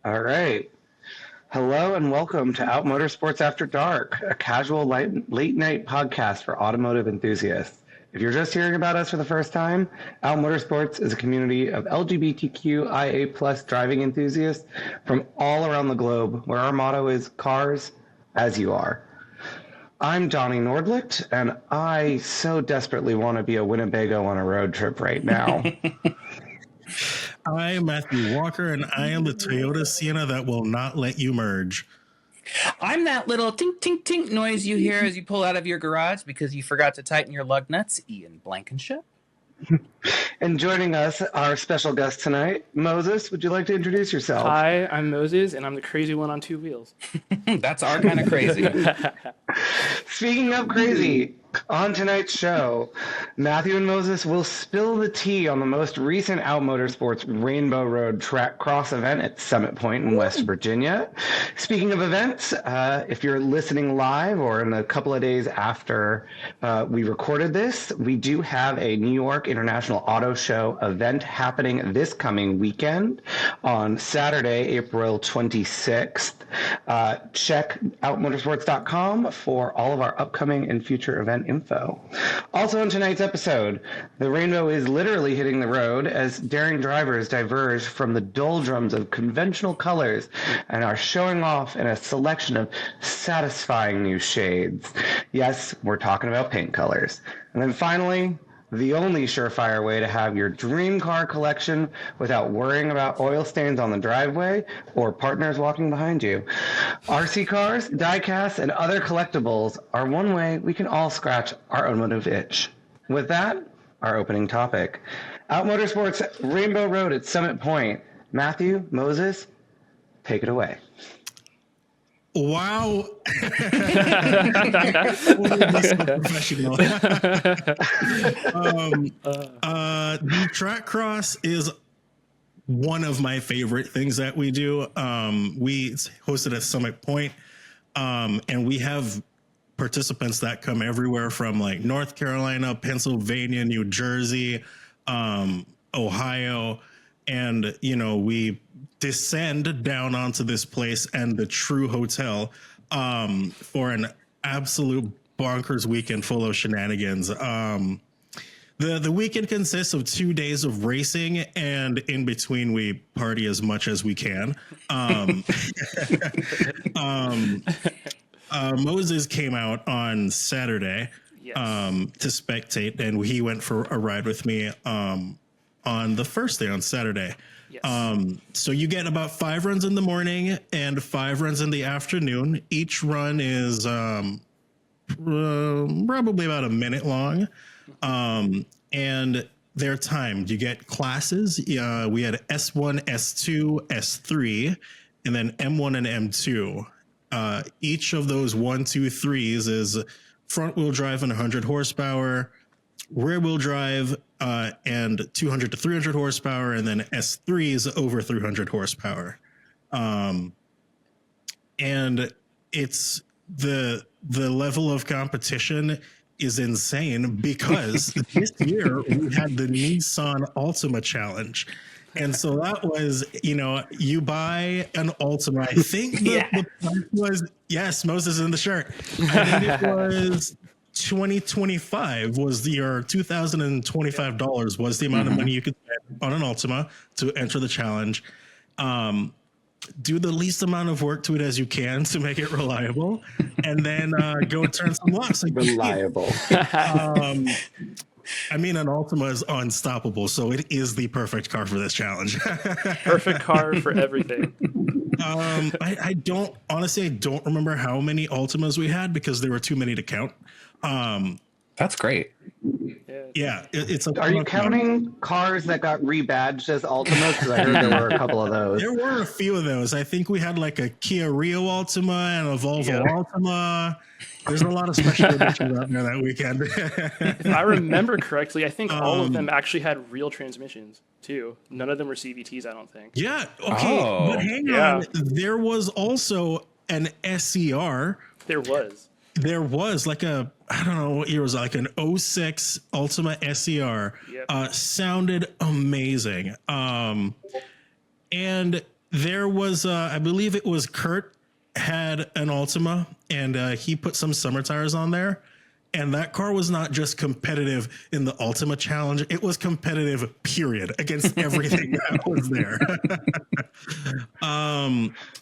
All right. Hello and welcome to Out Motorsports After Dark, a casual late night podcast for automotive enthusiasts. If you're just hearing about us for the first time, Out Motorsports is a community of LGBTQIA plus driving enthusiasts from all around the globe, where our motto is cars as you are. I'm Johnny Nordlicht, and I so desperately want to be a Winnebago on a road trip right now. I am Matthew Walker, and I am the Toyota Sienna that will not let you merge. I'm that little tink, tink, tink noise you hear as you pull out of your garage because you forgot to tighten your lug nuts, Ian Blankenship. And joining us, our special guest tonight, Moses. Would you like to introduce yourself? Hi, I'm Moses, and I'm the crazy one on two wheels. That's our kind of crazy. Speaking of crazy, on tonight's show, Matthew and Moses will spill the tea on the most recent Out Motorsports Rainbow Road Trackcross event at Summit Point in West Virginia. Speaking of events, if you're listening live or in a couple of days after we recorded this, we do have a New York International Auto Show event happening this coming weekend on Saturday, April 26th. Check outmotorsports.com for all of our upcoming and future event info. Also in tonight's episode, the rainbow is literally hitting the road as daring drivers diverge from the doldrums of conventional colors and are showing off in a selection of satisfying new shades. Yes, we're talking about paint colors. And then finally, the only surefire way to have your dream car collection without worrying about oil stains on the driveway or partners walking behind you. RC cars, diecasts, and other collectibles are one way we can all scratch our automotive itch. With that, our opening topic. Out Motorsports Rainbow Road at Summit Point. Matthew, Moses, take it away. Wow. Professional. The Trackcross is one of my favorite things that we do. We hosted at Summit Point, and we have participants that come everywhere from like North Carolina, Pennsylvania, New Jersey, Ohio, and we descend down onto this place and the True Hotel for an absolute bonkers weekend full of shenanigans. The weekend consists of 2 days of racing, and in between we party as much as we can. Moses came out on Saturday to spectate, and he went for a ride with me on the first day on Saturday. Yes. So you get about 5 runs in the morning and 5 runs in the afternoon. Each run is probably about a minute long. And they're timed. You get classes. We had S1, S2, S3, and then M1 and M2. Each of those 1, 2, 3s is front wheel drive and 100 horsepower, rear wheel drive and 200 to 300 horsepower, and then S3 is over 300 horsepower. And it's the level of competition is insane because this year we had the Nissan Altima Challenge. And so that was, you buy an Altima. I think the price was, yes, Moses in the shirt. I think it was $2025 was your $2,025 was the amount of money you could spend on an Altima to enter the challenge. Do the least amount of work to it as you can to make it reliable, and then go turn some laps. Reliable. I mean, an Altima is unstoppable, so it is the perfect car for this challenge. Perfect car for everything. I don't remember how many Altimas we had because there were too many to count. That's great. Yeah, it's a. Are you counting cars that got rebadged as Altimas? Because I heard there were a couple of those. There were a few of those. I think we had like a Kia Rio Altima and a Volvo Altima. There's a lot of special editions out there that weekend. If I remember correctly, I think all of them actually had real transmissions too. None of them were CVTs, I don't think. Yeah. Okay. But hang on. There was also an SCR. There was like a, I don't know what year it was, like an 06 Altima SCR. Sounded amazing. And There was, I believe it was Kurt had an Altima, and he put some summer tires on there. And that car was not just competitive in the Ultima Challenge; it was competitive, period, against everything that was there.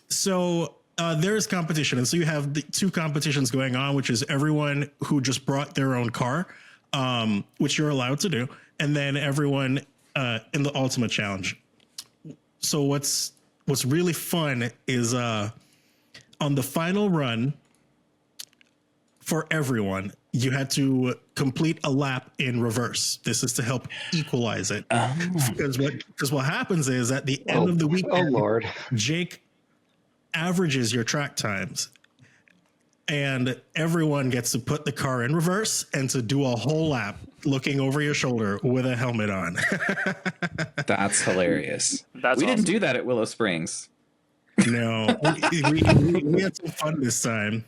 So there is competition, and so you have the two competitions going on, which is everyone who just brought their own car, which you're allowed to do, and then everyone in the Ultima Challenge. So what's really fun is on the final run for everyone, you had to complete a lap in reverse. This is to help equalize it. Because what happens is at the end of the weekend, Lord, Jake averages your track times, and everyone gets to put the car in reverse and to do a whole lap looking over your shoulder with a helmet on. That's hilarious. That's we awesome. didn't do that at Willow Springs. No, we had some fun this time.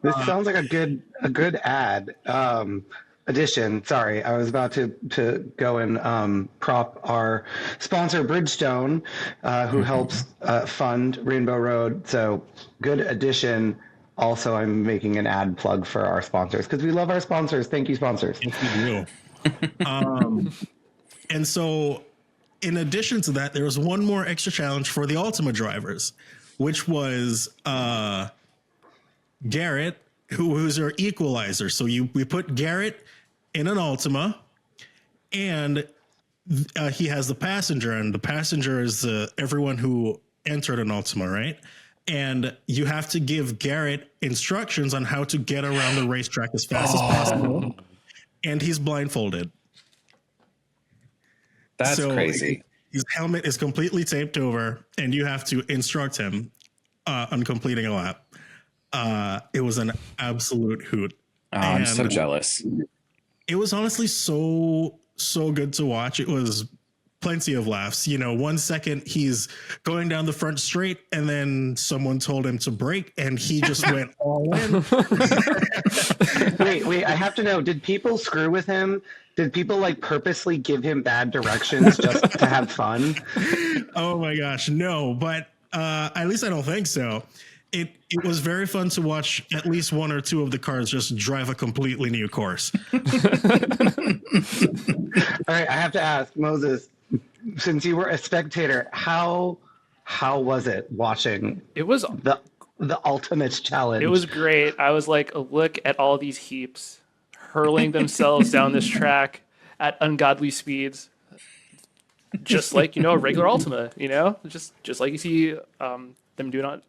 this sounds like a good ad addition. Sorry, I was about to go and prop our sponsor Bridgestone, who helps fund Rainbow Road. So good addition. Also, I'm making an ad plug for our sponsors because we love our sponsors. Thank you, sponsors. Yes, we do. And so, in addition to that, there was one more extra challenge for the Ultima drivers, which was Garrett, who's our equalizer. So we put Garrett in an Ultima, and he has the passenger, and the passenger is everyone who entered an Ultima, right? And you have to give Garrett instructions on how to get around the racetrack as fast as possible. And he's blindfolded. That's crazy. His helmet is completely taped over, and you have to instruct him on completing a lap. It was an absolute hoot. Oh, I'm so jealous. It was honestly so good to watch. It was plenty of laughs. 1 second he's going down the front straight, and then someone told him to brake, and he just went all in. Wait, I have to know, did people screw with him? Did people purposely give him bad directions just to have fun? Oh my gosh, no, but at least I don't think so. It was very fun to watch at least one or two of the cars just drive a completely new course. All right, I have to ask, Moses, since you were a spectator, how was it watching It was the Ultimate Challenge? It was great. I was like, look at all these heaps hurling themselves down this track at ungodly speeds, just like a regular Ultima. Just like you see them doing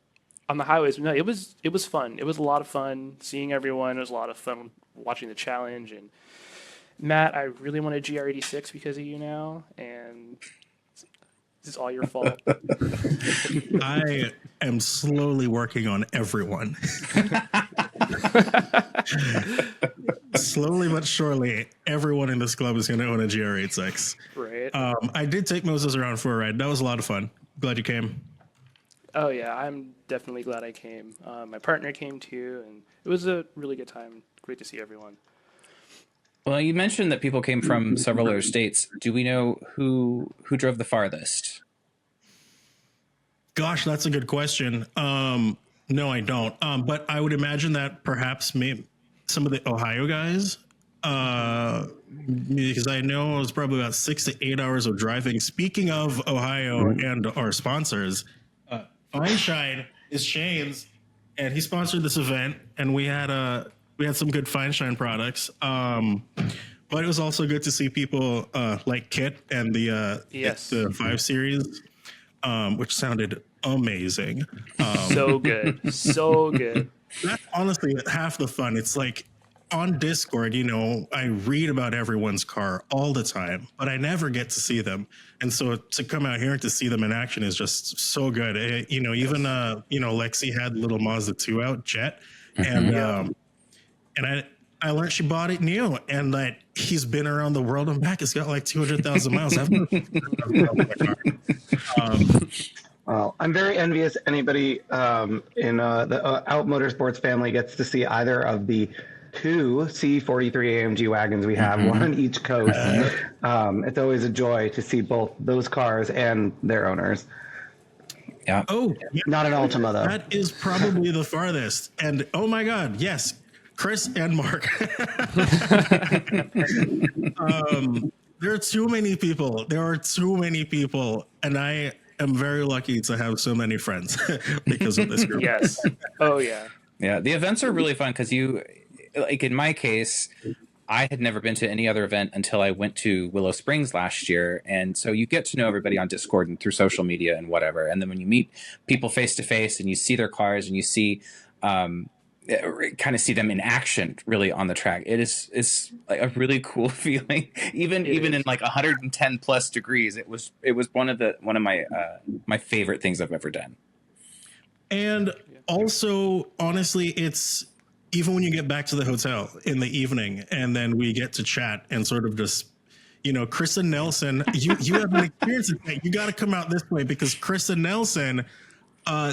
on the highways. No, it was fun. It was a lot of fun seeing everyone. It was a lot of fun watching the challenge. And Matt, I really want a GR86 because of you now, and this is all your fault. I am slowly working on everyone. Slowly but surely, everyone in this club is going to own a GR86. Right. I did take Moses around for a ride. That was a lot of fun. Glad you came. Oh, yeah, I'm definitely glad I came. My partner came too, and it was a really good time. Great to see everyone. Well, you mentioned that people came from several other states. Do we know who drove the farthest? Gosh, that's a good question. No, I don't. But I would imagine that perhaps maybe some of the Ohio guys, because I know it was probably about 6 to 8 hours of driving. Speaking of Ohio and our sponsors, Fine Shine is Shane's, and he sponsored this event, and we had some good Fine Shine products. But it was also good to see people like Kit and the 5 Series, which sounded amazing. So good. So good. That's honestly half the fun. It's like on Discord, I read about everyone's car all the time, but I never get to see them. And so to come out here and to see them in action is just so good. Even Lexi had little Mazda 2 out, Jet, and I learned she bought it new, and that he's been around the world and back. It's got like 200,000 miles. Well, I'm very envious anybody in the Out Motorsports family gets to see either of the 2 C43 AMG wagons we have, one on each coast. It's always a joy to see both those cars and their owners. Yeah. Oh, yeah, Not an Ultima though. that is probably the farthest. And oh my God, yes, Chris and Mark. There are too many people. There are too many people, and I am very lucky to have so many friends because of this group. Yes. Oh yeah. Yeah, the events are really fun because like in my case, I had never been to any other event until I went to Willow Springs last year. And so you get to know everybody on Discord and through social media and whatever. And then when you meet people face to face and you see their cars and you see, kind of see them in action really on the track, it's like a really cool feeling. Even in like 110 plus degrees, it was one of my my favorite things I've ever done. And also, honestly, it's even when you get back to the hotel in the evening and then we get to chat and sort of just, Chris and Nelson, you have an experience with that. You got to come out this way because Chris and Nelson,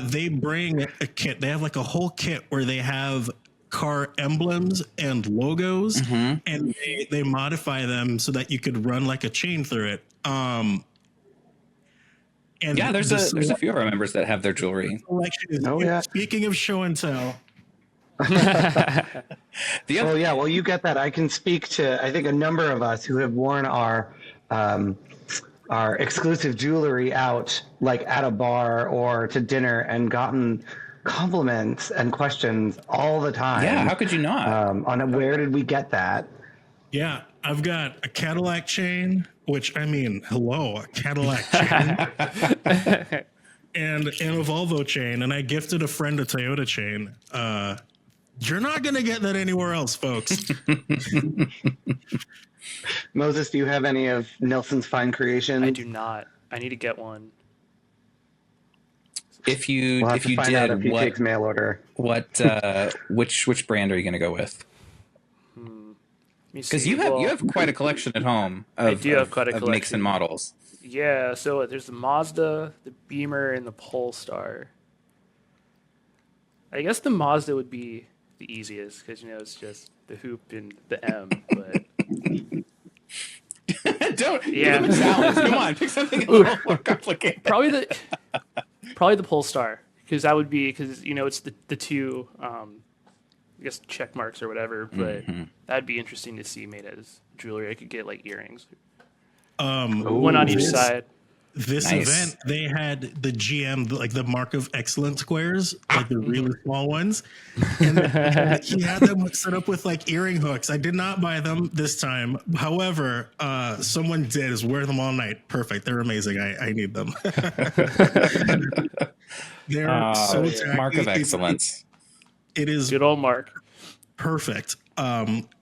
they bring a kit. They have like a whole kit where they have car emblems and logos, and they modify them so that you could run like a chain through it. And yeah, there's a few of our members that have their jewelry. Speaking of show and tell. Well, you get that. I can speak to, I think, a number of us who have worn our exclusive jewelry out, like at a bar or to dinner, and gotten compliments and questions all the time. Yeah, how could you not? On where did we get that? Yeah, I've got a Cadillac chain, which, I mean, hello, a Cadillac chain. and a Volvo chain, and I gifted a friend a Toyota chain. You're not going to get that anywhere else, folks. Moses, do you have any of Nelson's fine creations? I do not. I need to get one. If you We'll have to find out if he takes mail order. Which brand are you going to go with? Because you have quite a collection at home. I do have quite a collection. Makes and models. Yeah, so there's the Mazda, the Beamer, and the Polestar. I guess the Mazda would be the easiest because it's just the hoop and the M. But don't give him a challenge. Come on, pick something a little more complicated. Probably the Polestar because that would be it's the two I guess check marks or whatever. But that'd be interesting to see made as jewelry. I could get like earrings. One on each side. This event, they had the GM, like the Mark of Excellence squares, like the really small ones. And he had them set up with like earring hooks. I did not buy them this time. However, someone did is wear them all night. Perfect. They're amazing. I need them. They're so tacky. Mark of Excellence. It is good old Mark. Perfect.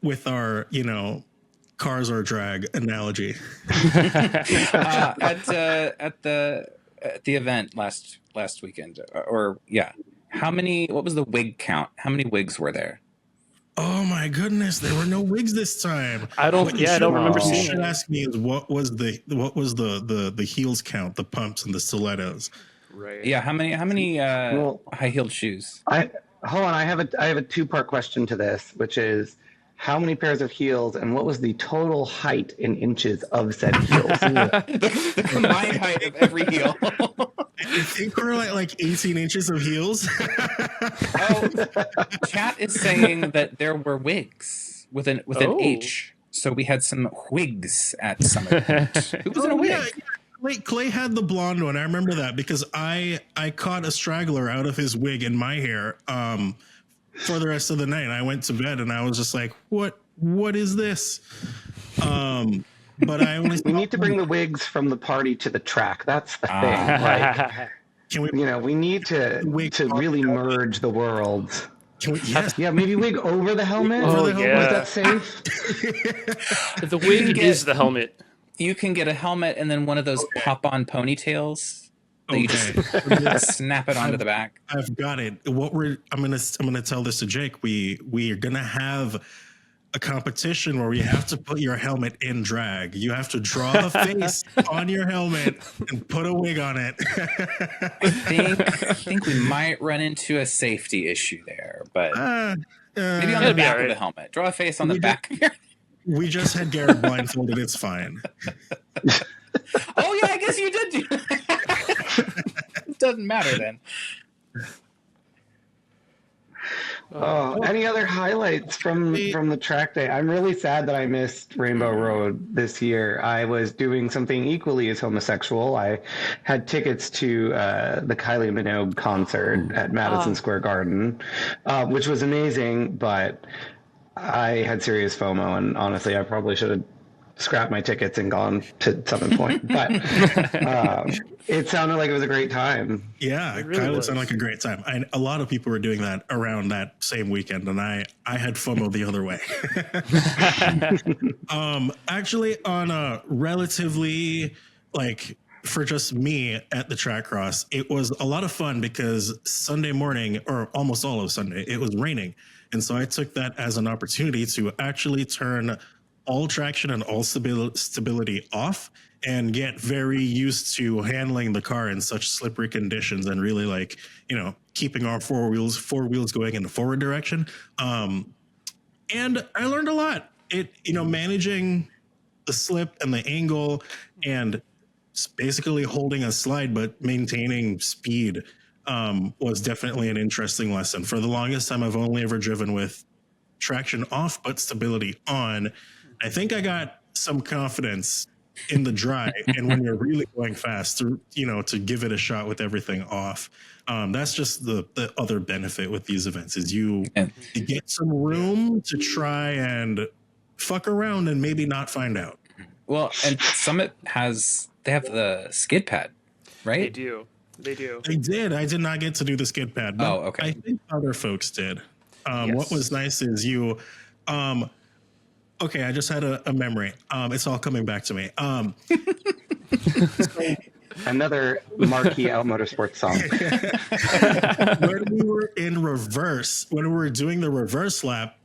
With our, cars are drag analogy. At the event last weekend, what was the wig count? How many wigs were there? Oh my goodness, there were no wigs this time. I don't remember seeing it. What you should ask me is what was the heels count, the pumps and the stilettos. Right. Yeah, how many high-heeled shoes? I have a two-part question to this, which is how many pairs of heels and what was the total height in inches of said heels? the combined height of every heel. I think we're like 18 inches of heels. Chat is saying that there were wigs with an H. So we had some wigs at Summit Point. Who was in a wig? Yeah. Clay had the blonde one. I remember that because I caught a straggler out of his wig in my hair. For the rest of the night, I went to bed and I was just like, "What is this?" But I only we need to bring the wigs from the party to the track. That's the thing. Like, can we? We need to really merge the worlds. Yes. Yeah, maybe wig over the helmet. Over the helmet. Is that safe? The wig is the helmet. You can get a helmet and then one of those pop-on ponytails. You just snap it onto the back. I've got it. I'm gonna tell this to Jake. We are gonna have a competition where we have to put your helmet in drag. You have to draw a face on your helmet and put a wig on it. I think we might run into a safety issue there, but maybe on the back of the helmet. Draw a face on the back. We just had Garrett blindfolded. It's fine. Oh yeah, I guess you did do that. doesn't matter then. Oh, any other highlights from the track day? I'm really sad that I missed Rainbow Road this year. I was doing something equally as homosexual. I had tickets to the Kylie Minogue concert at Madison Square Garden, which was amazing, but I had serious FOMO, and honestly, I probably should have scrapped my tickets and gone to Summit Point. But it sounded like it was a great time. Yeah, it really Kylie sounded like a great time. A lot of people were doing that around that same weekend, and I had FOMO the other way. Actually, on a relatively, like, for just me at the Trackcross, it was a lot of fun because Sunday morning, or almost all of Sunday, it was raining. And so I took that as an opportunity to actually turn all traction and all stability off and get very used to handling the car in such slippery conditions and really, like, you know, keeping our four wheels going in the forward direction. And I learned a lot. Managing the slip and the angle and basically holding a slide but maintaining speed was definitely an interesting lesson. For the longest time, I've only ever driven with traction off but stability on. I think I got some confidence in the dry and when you're really going fast to give it a shot with everything off. That's just the other benefit with these events is you get some room to try and fuck around and maybe not find out. Well, and Summit they have the skid pad, right? They do. They did. I did not get to do the skid pad. But okay. I think other folks did. Yes. What was nice is okay, I just had a memory. It's all coming back to me. Another marquee Out Motorsports song. When we were in reverse, when we were doing the reverse lap,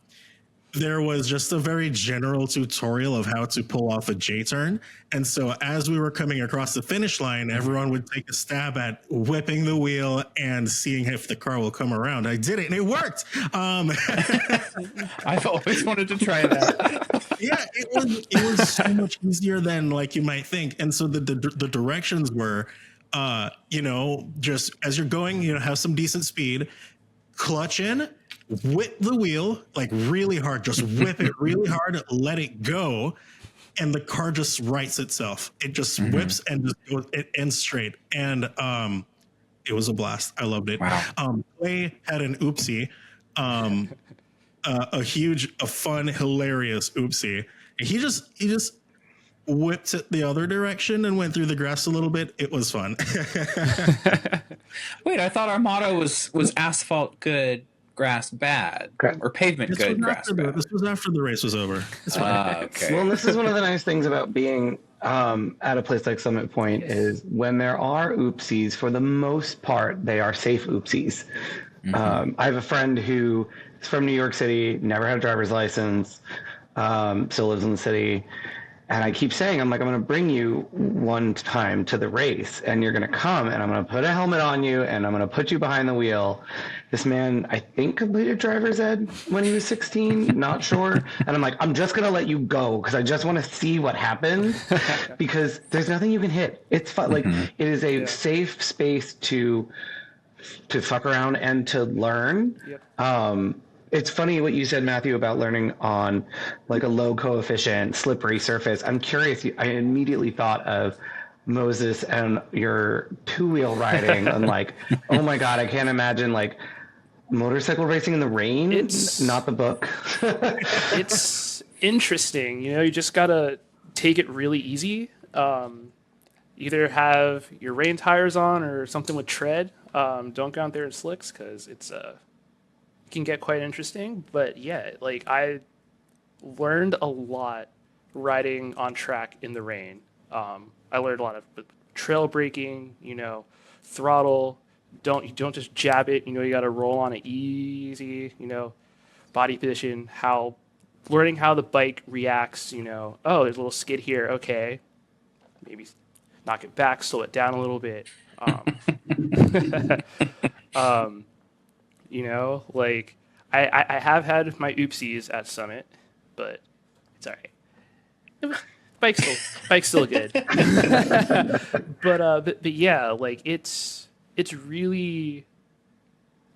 there was just a very general tutorial of how to pull off a J-turn. And so as we were coming across the finish line, everyone would take a stab at whipping the wheel and seeing if the car will come around. I did it and it worked. I've always wanted to try that. Yeah, it was so much easier than like you might think. And so the directions were, just as you're going, have some decent speed, clutch in, whip the wheel like really hard, just whip it really hard, let it go, and the car just rights itself. It just whips and just goes, it ends straight. And it was a blast. I loved it. Wow. Clay had an oopsie, a fun, hilarious oopsie. He just whipped it the other direction and went through the grass a little bit. It was fun. Wait, I thought our motto was asphalt good, grass bad, or pavement good, grass bad. This was after the race was over. It's fine. Okay. Well, this is one of the nice things about being at a place like Summit Point is when there are oopsies, for the most part, they are safe oopsies. I have a friend who is from New York City, never had a driver's license, still lives in the city. And I keep saying, I'm going to bring you one time to the race and you're going to come and I'm going to put a helmet on you and I'm going to put you behind the wheel. This man, I think, completed driver's ed when he was 16, not sure. And I'm like, I'm just going to let you go because I just want to see what happens because there's nothing you can hit. It's fun. Like, it is a safe space to fuck around and to learn. Yep. It's funny what you said, Matthew, about learning on like a low coefficient, slippery surface. I'm curious. I immediately thought of Moses and your two-wheel riding and like, oh my God, I can't imagine like motorcycle racing in the rain. It's not the book. It's interesting. You just got to take it really easy. Either have your rain tires on or something with tread. Don't go out there in slicks because it's can get quite interesting. But yeah, like I learned a lot riding on track in the rain. I learned a lot of trail braking, throttle. You don't just jab it, you got to roll on it easy, body position, learning how the bike reacts, oh, there's a little skid here. Okay. Maybe knock it back, slow it down a little bit. Like I have had my oopsies at Summit, but it's all right. Bike's still good. but yeah, like it's it's really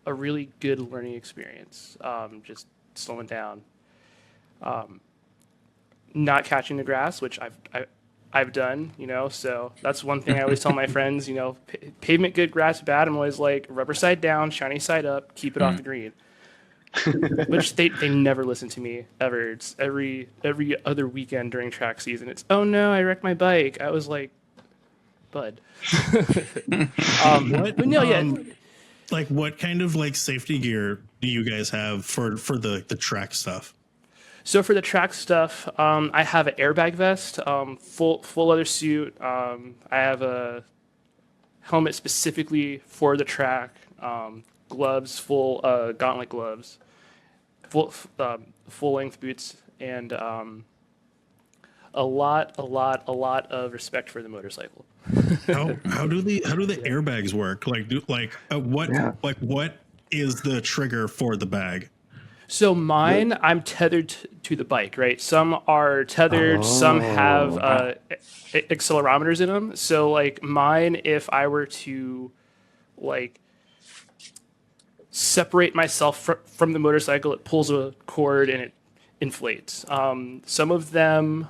a really good learning experience. Just slowing down, not catching the grass, which I've done, so that's one thing I always tell my friends, pavement good, grass bad. I'm always like, rubber side down, shiny side up, keep it off the green. Which they never listen to me ever. It's every other weekend during track season. It's, oh no, I wrecked my bike. I was like, bud. What but no, yeah. like what kind of like safety gear do you guys have for the track stuff? So for the track stuff, I have an airbag vest, full leather suit. I have a helmet specifically for the track, gloves, full gauntlet gloves, full length boots, and a lot of respect for the motorcycle. How do the airbags work? What is the trigger for the bag? So mine, I'm tethered to the bike, right? Some are tethered, some have accelerometers in them. So like mine, if I were to like separate myself from the motorcycle, it pulls a cord and it inflates. Some of them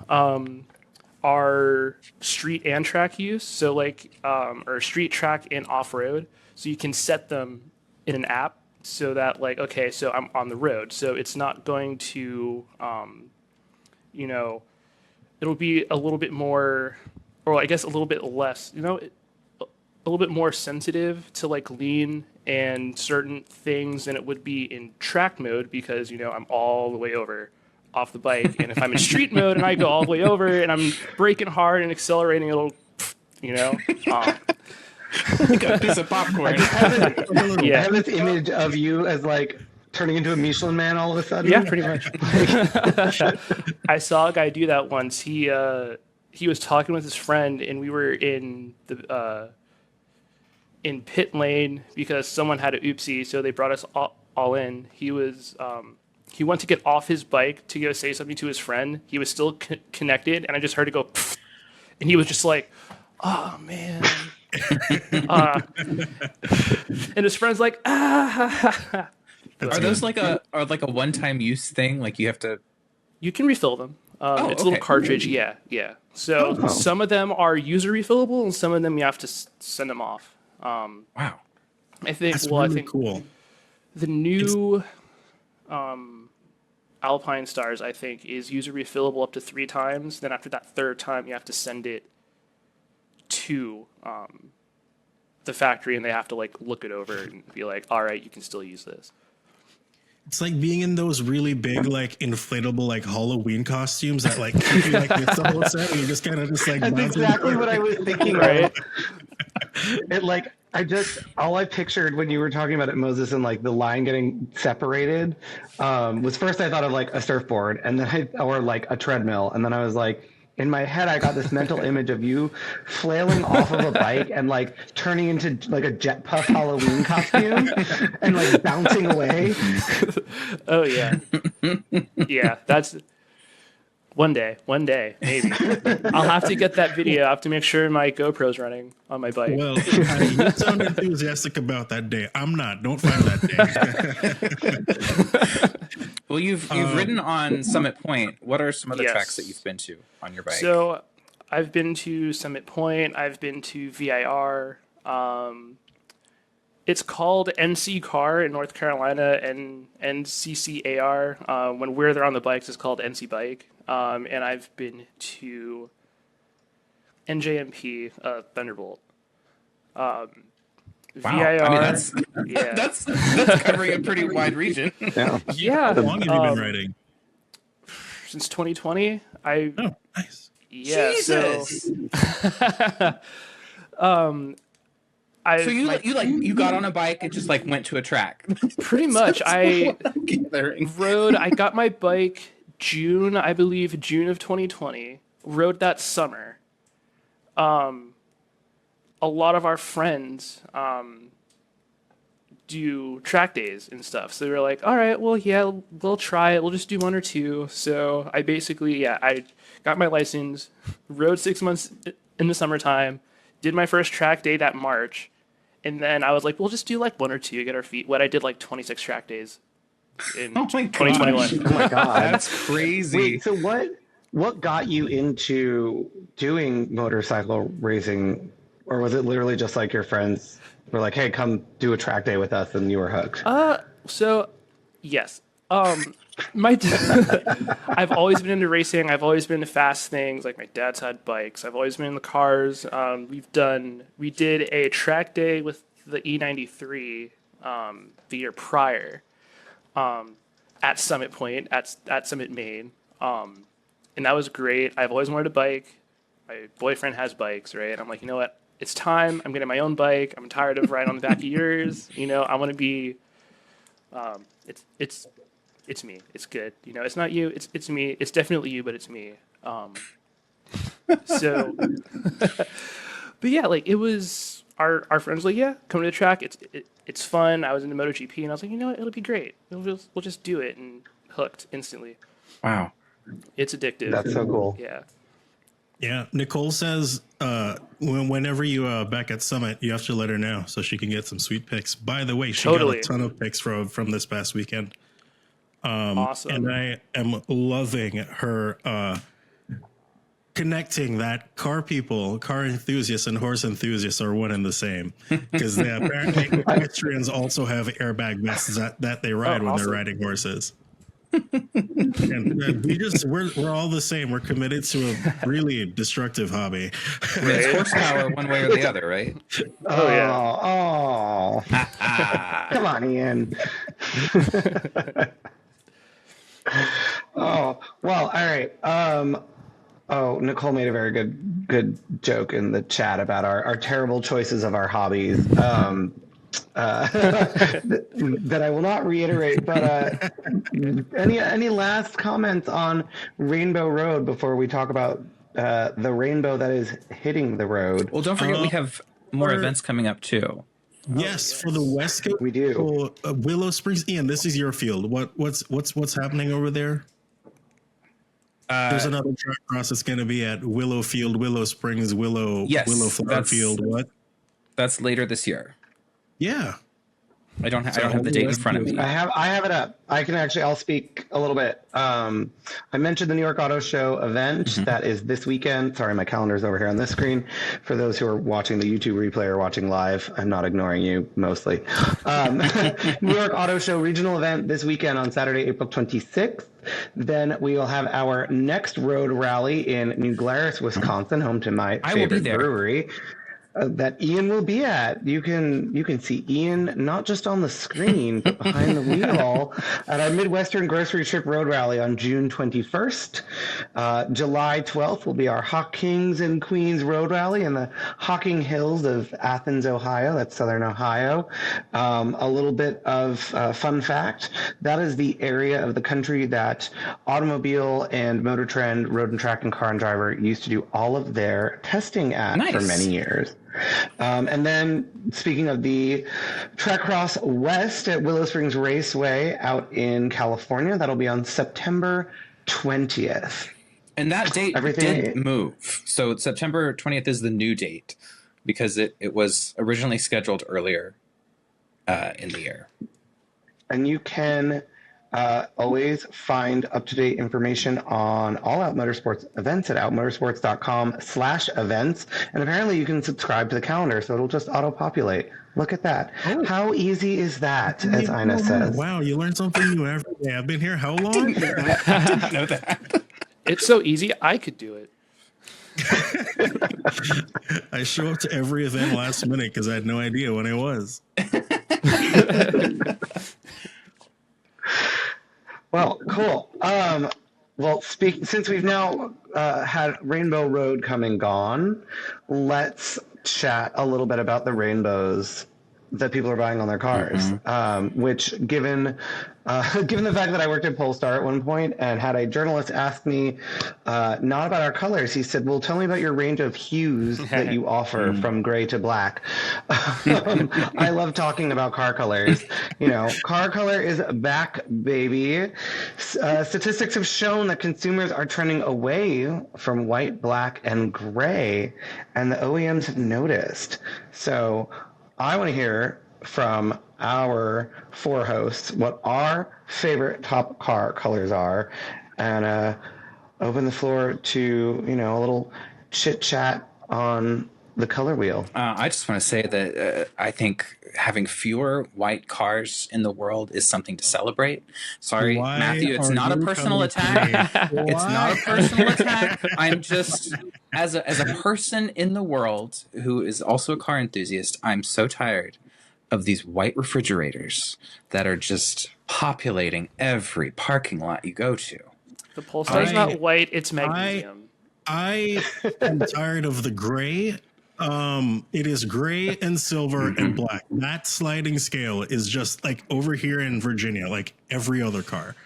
are street and track use, so like or street, track, and off-road. So you can set them in an app so that like, okay, so I'm on the road, so it's not going to it'll be a little bit more, or I guess a little bit less, a little bit more sensitive to like lean and certain things than it would be in track mode, because I'm all the way over off the bike, and if I'm in street mode and I go all the way over and I'm braking hard and accelerating, it'll like a piece of popcorn. I have this image of you as like turning into a Michelin Man all of a sudden. Yeah, pretty much. I saw a guy do that once. He was talking with his friend, and we were in the in pit lane because someone had an oopsie, so they brought us all in. He went to get off his bike to go say something to his friend. He was still connected, and I just heard it go, pfft, and he was just like, "Oh man." And his friend's like, ah. Are those like a one-time use thing? Like you have to. You can refill them. It's a little cartridge. Yeah. So some of them are user refillable, and some of them you have to send them off. Wow. I think. That's Well, really I think cool. the new Alpine Stars, I think, is user refillable up to 3 times. Then after that 3rd time, you have to send it to the factory, and they have to like look it over and be like, all right, you can still use this. It's like being in those really big, like inflatable, like Halloween costumes that like keep you like this the whole set, and you just kind of just like. That's exactly what I was thinking. Right? It like all I pictured when you were talking about it, Moses, and like the line getting separated, was first I thought of like a surfboard, and then or like a treadmill, and then I was like. In my head, I got this mental image of you flailing off of a bike and like turning into like a Jet Puff Halloween costume and like bouncing away. Oh yeah, yeah. That's one day, maybe. I'll have to get that video. I have to make sure my GoPro's running on my bike. Well, you sound enthusiastic about that day. I'm not. Don't find that day. Well, you've ridden on Summit Point. What are some other tracks that you've been to on your bike? So, I've been to Summit Point. I've been to VIR. It's called NC Car in North Carolina and NCCAR. When we're there on the bikes, it's called NC Bike. And I've been to NJMP Thunderbolt. Wow. VIR. I mean, that's covering a pretty wide region. Yeah. How long have you been riding? Since 2020. Oh, nice. Yeah. Jesus. So, so you got on a bike and just like went to a track. Pretty much. I gathering. rode. I got my bike June of 2020. Rode that summer. A lot of our friends do track days and stuff. So they were like, all right, well, yeah, we'll try it. We'll just do 1 or 2. So I basically, I got my license, rode 6 months in the summertime, did my first track day that March, And then I was like, we'll just do like 1 or 2, get our feet wet. I did like 26 track days in Oh my 2021. Oh my god, That's crazy. Wait, so what got you into doing motorcycle racing, or was it literally just like your friends were like, "Hey, come do a track day with us," and you were hooked? So, yes. My I've always been into racing. I've always been into fast things. Like my dad's had bikes. I've always been in the cars. We did a track day with the E93 the year prior at Summit Point at Summit Maine, and that was great. I've always wanted a bike. My boyfriend has bikes, right? And I'm like, you know what? It's time. I'm getting my own bike. I'm tired of riding on the back of yours. You know, I want to be. It's me. It's good. You know, it's not you. It's me. It's definitely you, but it's me. So, but yeah, like it was our friends like, yeah, come to the track. It's fun. I was into MotoGP, and I was like, you know what, it'll be great. We'll just do it, and hooked instantly. Wow. It's addictive. That's so cool. Yeah. Yeah, Nicole says whenever you back at Summit, you have to let her know so she can get some sweet pics. By the way, she Totally. got a ton of pics from this past weekend. Awesome. And I am loving her connecting that car enthusiasts and horse enthusiasts are one and the same, because apparently pedestrians also have airbag vests that they ride when they're riding horses. And we're all the same. We're committed to a really destructive hobby. It's horsepower one way or the other, right? Oh yeah. Oh, come on, Ian. Oh, well, all right. Oh, Nicole made a very good joke in the chat about our terrible choices of our hobbies. That I will not reiterate, but any last comments on Rainbow Road before we talk about the rainbow that is hitting the road? Well, don't forget we have more events coming up too. Yes, for the West Coast, we do. Willow Springs. Ian, this is your field. What's happening over there? There's another track cross that's going to be at Willow Field, Willow Springs, Willow Flower Field. What? That's later this year. Yeah. I don't have the date in front of me. I have it up. I'll speak a little bit. I mentioned the New York Auto Show event that is this weekend. Sorry, my calendar's over here on this screen. For those who are watching the YouTube replay or watching live, I'm not ignoring you mostly. New York Auto Show regional event this weekend on Saturday, April 26th. Then we will have our next road rally in New Glarus, Wisconsin, home to my favorite brewery. That Ian will be at. You can see Ian not just on the screen, but behind the wheel at our Midwestern Grocery Trip Road Rally on June 21st. July 12th will be our Hawk Kings and Queens Road Rally in the Hocking Hills of Athens, Ohio. That's Southern Ohio. A little bit of fun fact, that is the area of the country that Automobile and Motor Trend, Road and Track and Car and Driver used to do all of their testing at for many years. And then, speaking of the Trackcross West at Willow Springs Raceway out in California, that'll be on September 20th. And that date did move. So September 20th is the new date because it was originally scheduled earlier in the year. And you can always find up-to-date information on all Out Motorsports events at outmotorsports.com/events. And apparently you can subscribe to the calendar, so it'll just auto-populate. Look at that. Oh. How easy is that, as Ina says? Wow, you learn something new every day. I've been here how long? I didn't know that. It's so easy, I could do it. I show up to every event last minute because I had no idea when it was. Well, cool. Since we've now had Rainbow Road come and gone, let's chat a little bit about the rainbows that people are buying on their cars. Which, given the fact that I worked at Polestar at one point and had a journalist ask me not about our colors, he said, "Well, tell me about your range of hues that you offer from gray to black." I love talking about car colors. You know, car color is back, baby. Statistics have shown that consumers are trending away from white, black, and gray, and the OEMs have noticed. So I want to hear from our four hosts what our favorite top car colors are, and open the floor to a little chit chat on the color wheel. I just want to say that I think having fewer white cars in the world is something to celebrate. Sorry, Why Matthew, it's are not a you personal coming for me? attack. It's not a Why? personal attack. I'm just, as a person in the world who is also a car enthusiast, I'm so tired of these white refrigerators that are just populating every parking lot you go to. The Polestar's I- not white; it's magnesium. I am tired of the gray. It is gray and silver and black. That sliding scale is just like over here in Virginia, like every other car.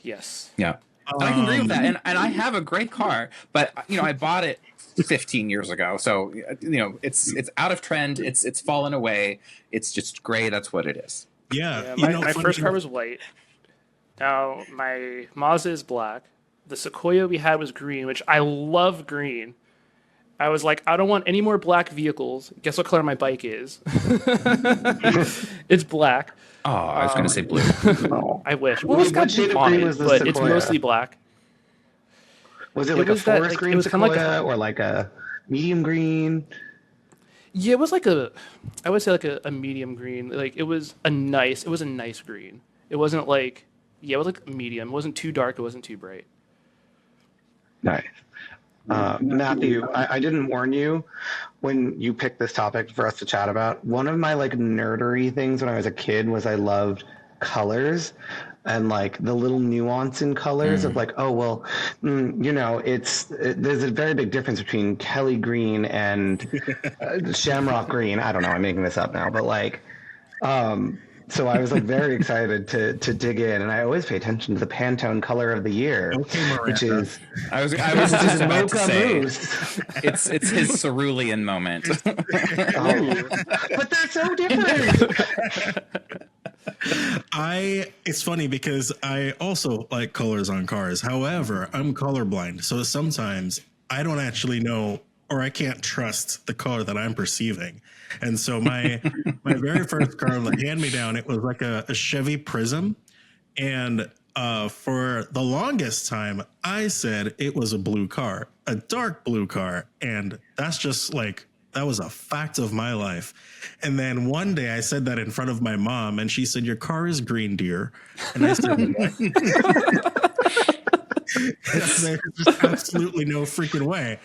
Yes. Yeah. I can agree with that. And I have a great car, but I bought it 15 years ago. So, it's out of trend. It's fallen away. It's just gray. That's what it is. Yeah. My first car was white. Now my Mazda is black. The Sequoia we had was green, which I love green. I was like, I don't want any more black vehicles. Guess what color my bike is? It's black. Oh, I was going to say blue. I wish. Well, it's got What shade blue of on green it, was the but it's Sequoia? mostly black. Was it It like was a that, forest like, green it was kinda Sequoia like a- or like a medium green? Yeah, it was like I would say like a medium green. Like it was a nice green. It wasn't like, it was like medium. It wasn't too dark. It wasn't too bright. Nice. Matthew, I didn't warn you when you picked this topic for us to chat about. One of my like nerdery things when I was a kid was I loved colors and like the little nuance in colors of like, oh, well, there's a very big difference between Kelly green and Shamrock green. I don't know. I'm making this up now, but like, so I was like very excited to dig in, and I always pay attention to the Pantone color of the year, which is I was just about to Mocha say Mousse. it's his cerulean moment. But they're so different. It's funny because I also like colors on cars. However, I'm colorblind. So sometimes I don't actually know or I can't trust the color that I'm perceiving. And so my very first car, like hand me down, it was like a Chevy Prism. And for the longest time, I said it was a blue car, a dark blue car. And that's just like, that was a fact of my life. And then one day I said that in front of my mom, and she said, "Your car is green, dear." And I said, "What?" There's just absolutely no freaking way.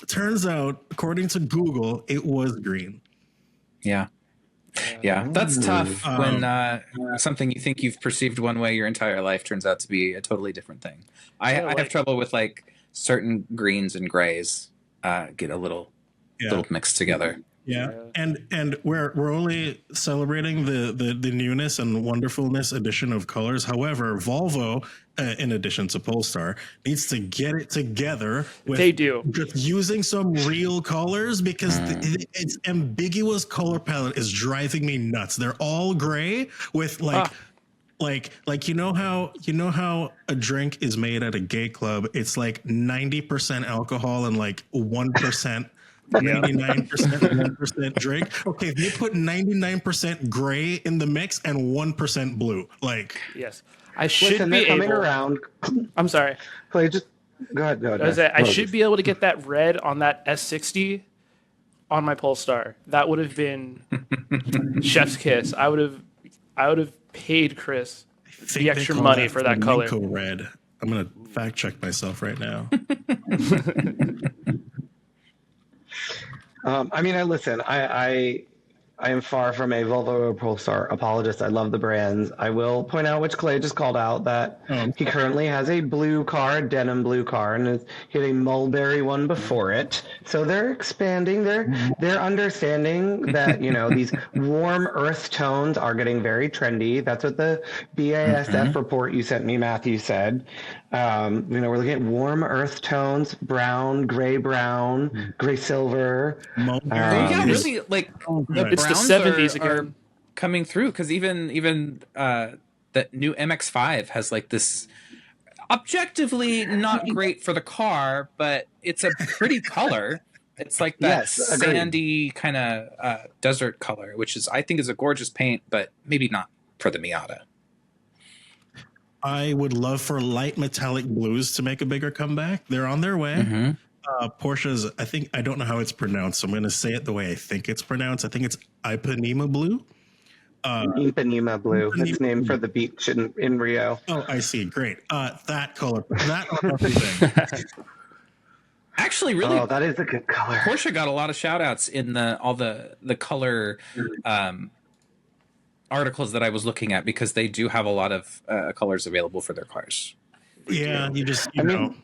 Turns out, according to Google, it was green. Yeah. That's tough when something you think you've perceived one way your entire life turns out to be a totally different thing. I have trouble with like certain greens and grays get a little mixed together. Yeah. And we're only celebrating the newness and wonderfulness addition of colors. However, Volvo, in addition to Polestar, needs to get it together with They do. just using some real colors, because its ambiguous color palette is driving me nuts. They're all gray with like how a drink is made at a gay club. It's like 90% alcohol and like 1%. 99% 1% drink. Okay, if you put 99% gray in the mix and 1% blue, like Yes, I should Listen, be they're coming able. around. I'm sorry. Play, just go ahead. I should be able to get that red on that S60 on my Polestar. That would have been chef's kiss. I would have paid Chris the extra money for that color. Red. I'm gonna fact check myself right now. I am far from a Volvo or Polestar apologist. I love the brands. I will point out, which Clay just called out, that he currently has a blue car, a denim blue car, and he had a mulberry one before it. So they're expanding. They're understanding that these warm earth tones are getting very trendy. That's what the BASF report you sent me, Matthew, said. We're looking at warm earth tones: brown, gray silver. Really, like It's the browns 70s are again. coming through, because even that new MX-5 has like this objectively not great for the car, but it's a pretty color. It's like that Yes, agreed. sandy kind of desert color, which I think is a gorgeous paint, but maybe not for the Miata. I would love for light metallic blues to make a bigger comeback. They're on their way. Mm-hmm. Porsche's, I don't know how it's pronounced, so I'm going to say it the way I think it's pronounced. I think it's Ipanema blue. Ipanema blue. Ipanema It's named blue. for the beach in Rio. Oh, I see. Great. That color. That on everything. Actually, really, Oh, that is a good color. Porsche got a lot of shout outs in all the color articles that I was looking at, because they do have a lot of colors available for their cars. Yeah, you just, you know,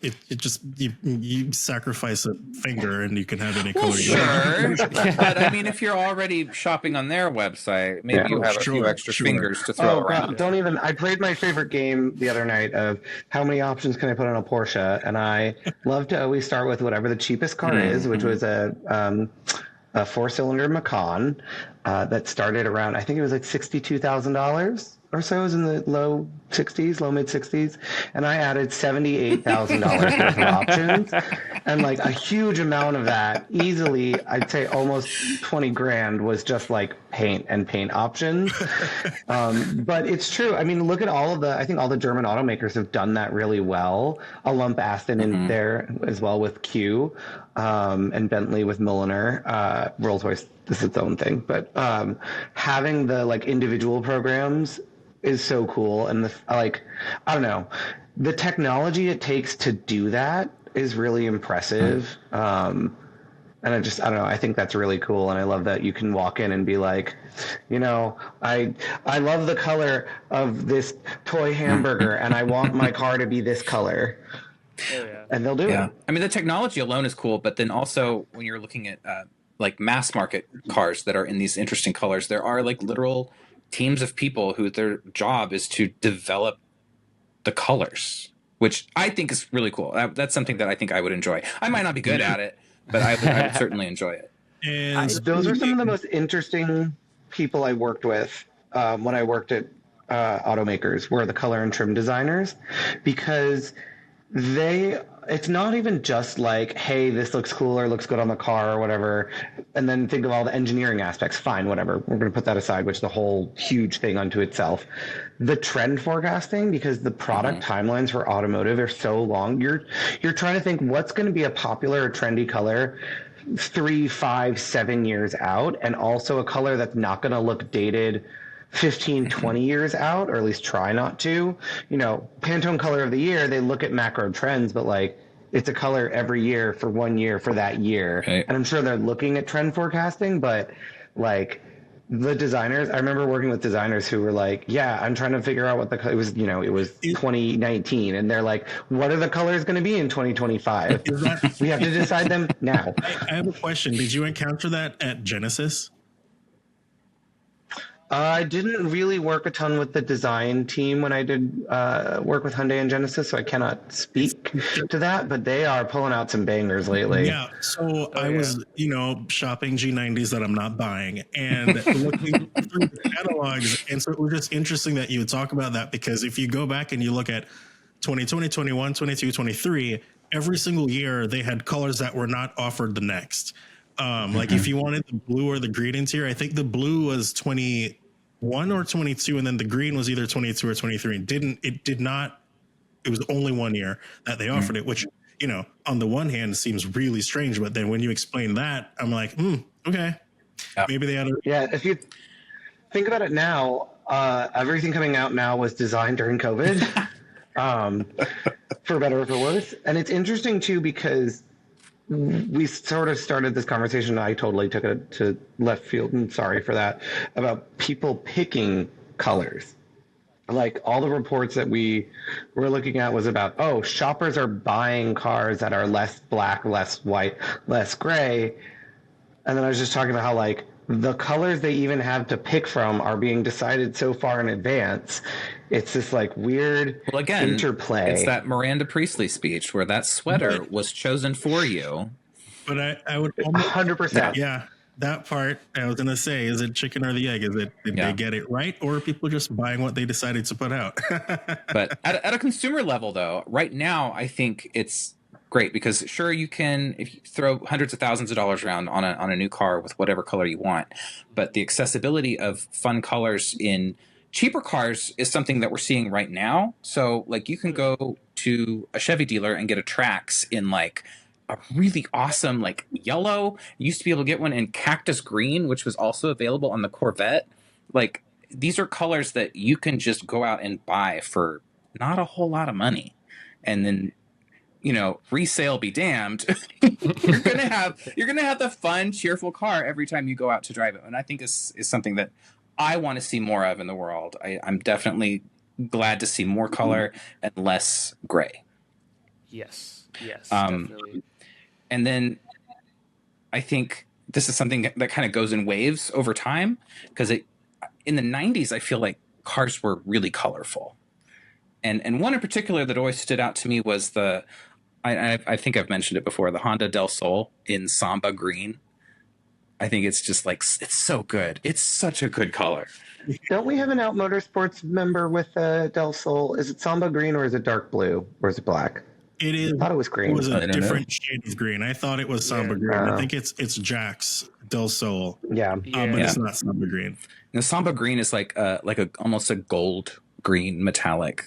it just, you sacrifice a finger and you can have any color you want. Sure. But I mean, if you're already shopping on their website, maybe you have a few extra fingers to throw around. God, don't even. I played my favorite game the other night of how many options can I put on a Porsche, and I love to always start with whatever the cheapest car is, which was a 4-cylinder Macan that started around, I think it was like $62,000 or so. It was in the low mid 60s, and I added $78,000 worth of options, and like a huge amount of that, easily I'd say almost 20 grand, was just like paint options. But it's true. I mean, look at I think all the German automakers have done that really well. I'll lump Aston in there as well with Q, and Bentley with Mulliner. Rolls-Royce is its own thing, but having the like individual programs is so cool. And I don't know, the technology it takes to do that is really impressive. And I don't know, I think that's really cool. And I love that you can walk in and be like, you know, I love the color of this toy hamburger and I want my car to be this color. Oh, yeah. And they'll do it. I mean, the technology alone is cool, but then also when you're looking at like mass market cars that are in these interesting colors, there are like literal teams of people who their job is to develop the colors, which I think is really cool. That's something that I think I would enjoy. I might not be good at it, but I would certainly enjoy it. And Those are some of the most interesting people I worked with when I worked at automakers, were the color and trim designers, because it's not even just like, hey, this looks cool or looks good on the car or whatever, and then think of all the engineering aspects. Fine, whatever. We're going to put that aside, which is a whole huge thing unto itself. The trend forecasting, because the product timelines for automotive are so long, you're trying to think what's going to be a popular or trendy color 3, 5, 7 years out, and also a color that's not going to look dated 15, 20 years out, or at least try not to. You know, Pantone color of the year, they look at macro trends, but like, it's a color every year for 1 year for that year. Right. And I'm sure they're looking at trend forecasting, but like the designers, I remember working with designers who were like, yeah, I'm trying to figure out what it was 2019. And they're like, what are the colors going to be in 2025? We have to decide them now. I have a question. Did you encounter that at Genesis? I didn't really work a ton with the design team when I did work with Hyundai and Genesis, so I cannot speak to that, but they are pulling out some bangers lately. Yeah. So I was, shopping G90s that I'm not buying and looking through the catalogs. And so it was just interesting that you would talk about that, because if you go back and you look at 2020, 21, 22, 23, every single year they had colors that were not offered the next. Like if you wanted the blue or the green interior, I think the blue was 21 or 22, and then the green was either 22 or 23. It was only 1 year that they offered it, which, on the one hand seems really strange. But then when you explain that, I'm like, okay, maybe they had Yeah, if you think about it now, everything coming out now was designed during COVID, for better or for worse. And it's interesting too, because we sort of started this conversation. I totally took it to left field, and sorry for that, about people picking colors. Like all the reports that we were looking at was about, shoppers are buying cars that are less black, less white, less gray. And then I was just talking about how like the colors they even have to pick from are being decided so far in advance. It's this like weird interplay. It's that Miranda Priestley speech where that sweater was chosen for you. But I would almost 100%. Yeah, that part I was gonna say, is it chicken or the egg? Did they get it right, or are people just buying what they decided to put out? But at a consumer level, though, right now I think it's great, because sure, you can, if you throw hundreds of thousands of dollars around on a new car with whatever color you want, but the accessibility of fun colors in cheaper cars is something that we're seeing right now. So like you can go to a Chevy dealer and get a Trax in like a really awesome like yellow. You used to be able to get one in cactus green, which was also available on the Corvette. Like these are colors that you can just go out and buy for not a whole lot of money. And then, you know, resale be damned. you're gonna have the fun, cheerful car every time you go out to drive it. And I think is something that I want to see more of in the world. I'm definitely glad to see more color and less gray. Yes, definitely. And then I think this is something that kind of goes in waves over time, because in the 90s, I feel like cars were really colorful. And one in particular that always stood out to me was I think I've mentioned it before, the Honda Del Sol in Samba green. I think it's just like, it's so good. It's such a good color. Don't we have an Out Motorsports member with Del Sol? Is it Samba green or is it dark blue or is it black? It is. I thought it was green. It was a different shade of green. I thought it was Samba green. I think it's Jack's Del Sol. Yeah. But it's not Samba green. The Samba green is like almost a gold green metallic.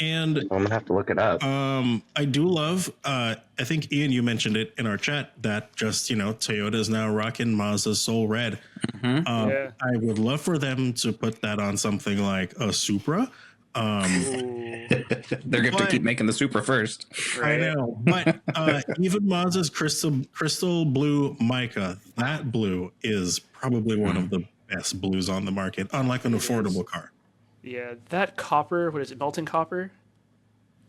And I'm gonna have to look it up. I do love. I think Ian, you mentioned it in our chat that just Toyota is now rocking Mazda's Soul Red. I would love for them to put that on something like a Supra. They're going to keep making the Supra first. I know, but even Mazda's crystal blue mica, that blue is probably one of the best blues on the market, unlike an affordable car. Yeah, that copper, what is it, molten copper?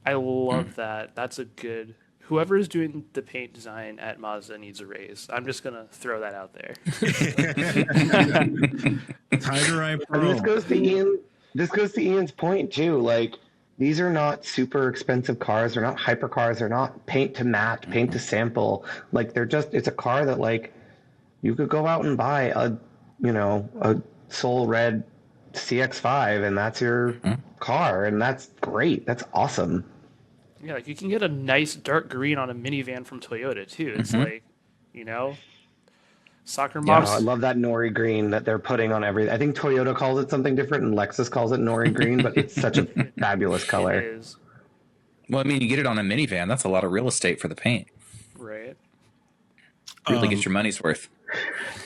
I love that. That's a good... Whoever is doing the paint design at Mazda needs a raise. I'm just going to throw that out there. Tiger Eye Pro. And this goes to Ian's point, too. Like, these are not super expensive cars. They're not hypercars. They're not paint to matte, paint to sample. Like, it's a car that, like, you could go out and buy a Soul Red CX-5 and that's your car, and that's great. That's awesome. Yeah, like you can get a nice dark green on a minivan from Toyota too. It's like, soccer moms. Yeah, I love that nori green that they're putting on everything. I think Toyota calls it something different and Lexus calls it nori green, but it's such a fabulous color. It is. Well, I mean, you get it on a minivan. That's a lot of real estate for the paint. Right. Really get your money's worth.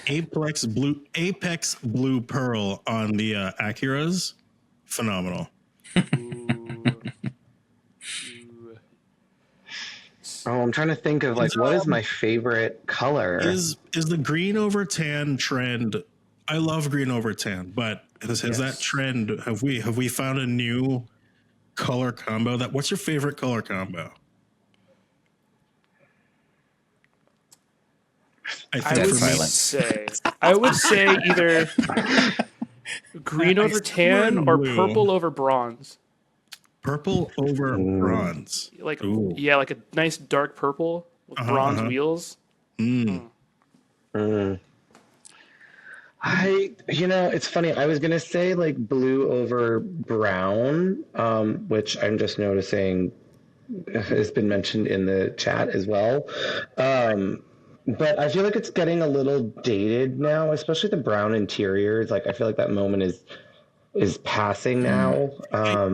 Apex blue pearl on the Acuras, phenomenal. Oh, I'm trying to think of like what is my favorite color? Is the green over tan trend? I love green over tan, but has that trend? Have we found a new color combo? What's your favorite color combo? I would say either green over tan or purple over bronze. Purple over bronze. Like like a nice dark purple with bronze wheels. It's funny. I was gonna say like blue over brown, which I'm just noticing has been mentioned in the chat as well. But I feel like it's getting a little dated now, especially the brown interiors. Like I feel like that moment is passing now. I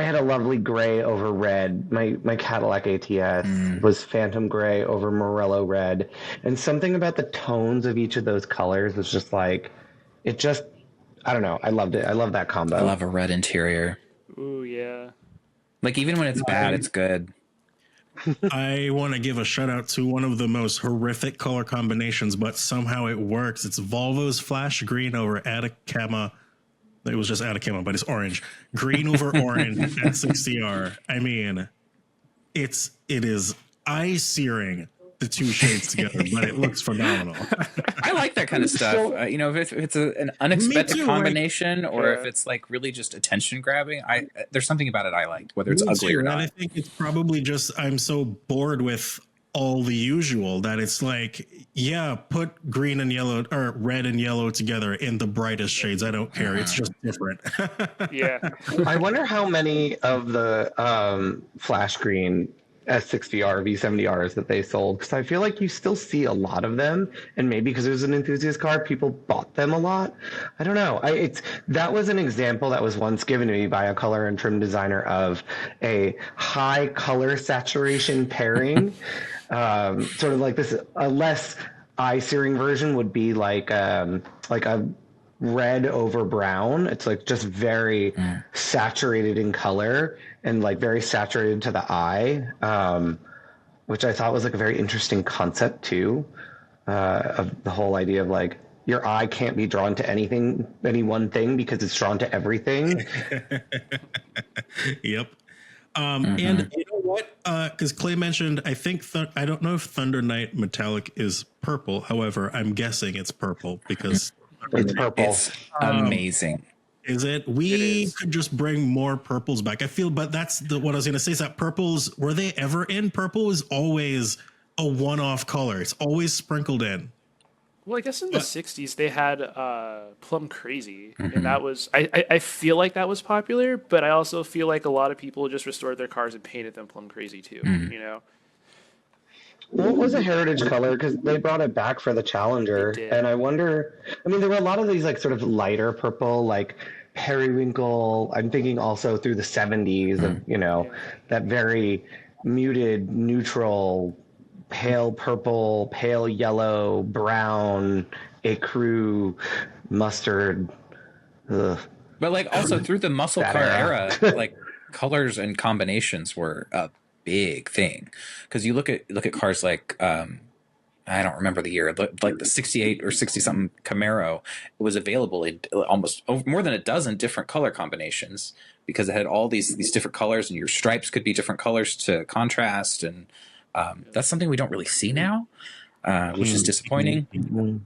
had a lovely gray over red. My Cadillac ATS was Phantom Gray over Morello Red, and something about the tones of each of those colors was just like I don't know. I loved it. I love that combo. I love a red interior. Ooh yeah. Like even when it's bad, it's good. I want to give a shout out to one of the most horrific color combinations, but somehow it works. It's Volvo's flash green over Atacama. It was just Atacama, but it's orange. Green over orange at 60R. I mean, it is eye-searing, the two shades together, but it looks phenomenal. I like that kind of stuff. If it's an unexpected combination, or if it's like really just attention grabbing, there's something about it I like, whether it's ugly or not. And I think it's probably just I'm so bored with all the usual, that it's like, yeah, put green and yellow or red and yellow together in the brightest shades. I don't care. It's just different. Yeah. I wonder how many of the flash green S60R V70Rs that they sold, because I feel like you still see a lot of them, and maybe because it was an enthusiast car, people bought them a lot. I don't know. That was an example that was once given to me by a color and trim designer of a high color saturation pairing. Sort of like this, a less eye-searing version would be like a red over brown. It's like just very saturated in color and like very saturated to the eye, which I thought was like a very interesting concept too, of the whole idea of like your eye can't be drawn to anything, any one thing, because it's drawn to everything. Yep. And you know what? Because Clay mentioned, I think I don't know if Thunder Knight Metallic is purple. However, I'm guessing it's purple because It's purple. It's amazing. Is it? We could just bring more purples back. I feel, but that's what I was going to say is that purples, were they ever in? Purple is always a one-off color. It's always sprinkled in. Well, I guess in the 60s they had Plum Crazy, and that was, I feel like that was popular, but I also feel like a lot of people just restored their cars and painted them Plum Crazy too, you know? What was a heritage color? Because they brought it back for the Challenger, and I wonder. I mean, there were a lot of these like sort of lighter purple, like periwinkle. I'm thinking also through the '70s of that very muted, neutral, pale purple, pale yellow, brown, ecru, mustard. Ugh. But like also through the muscle That car era. era, like colors and combinations were a big thing, because you look at cars like I don't remember the year, like the 68 or 60 something Camaro. It was available in almost more than a dozen different color combinations, because it had all these different colors, and your stripes could be different colors to contrast, and that's something we don't really see now, which is disappointing.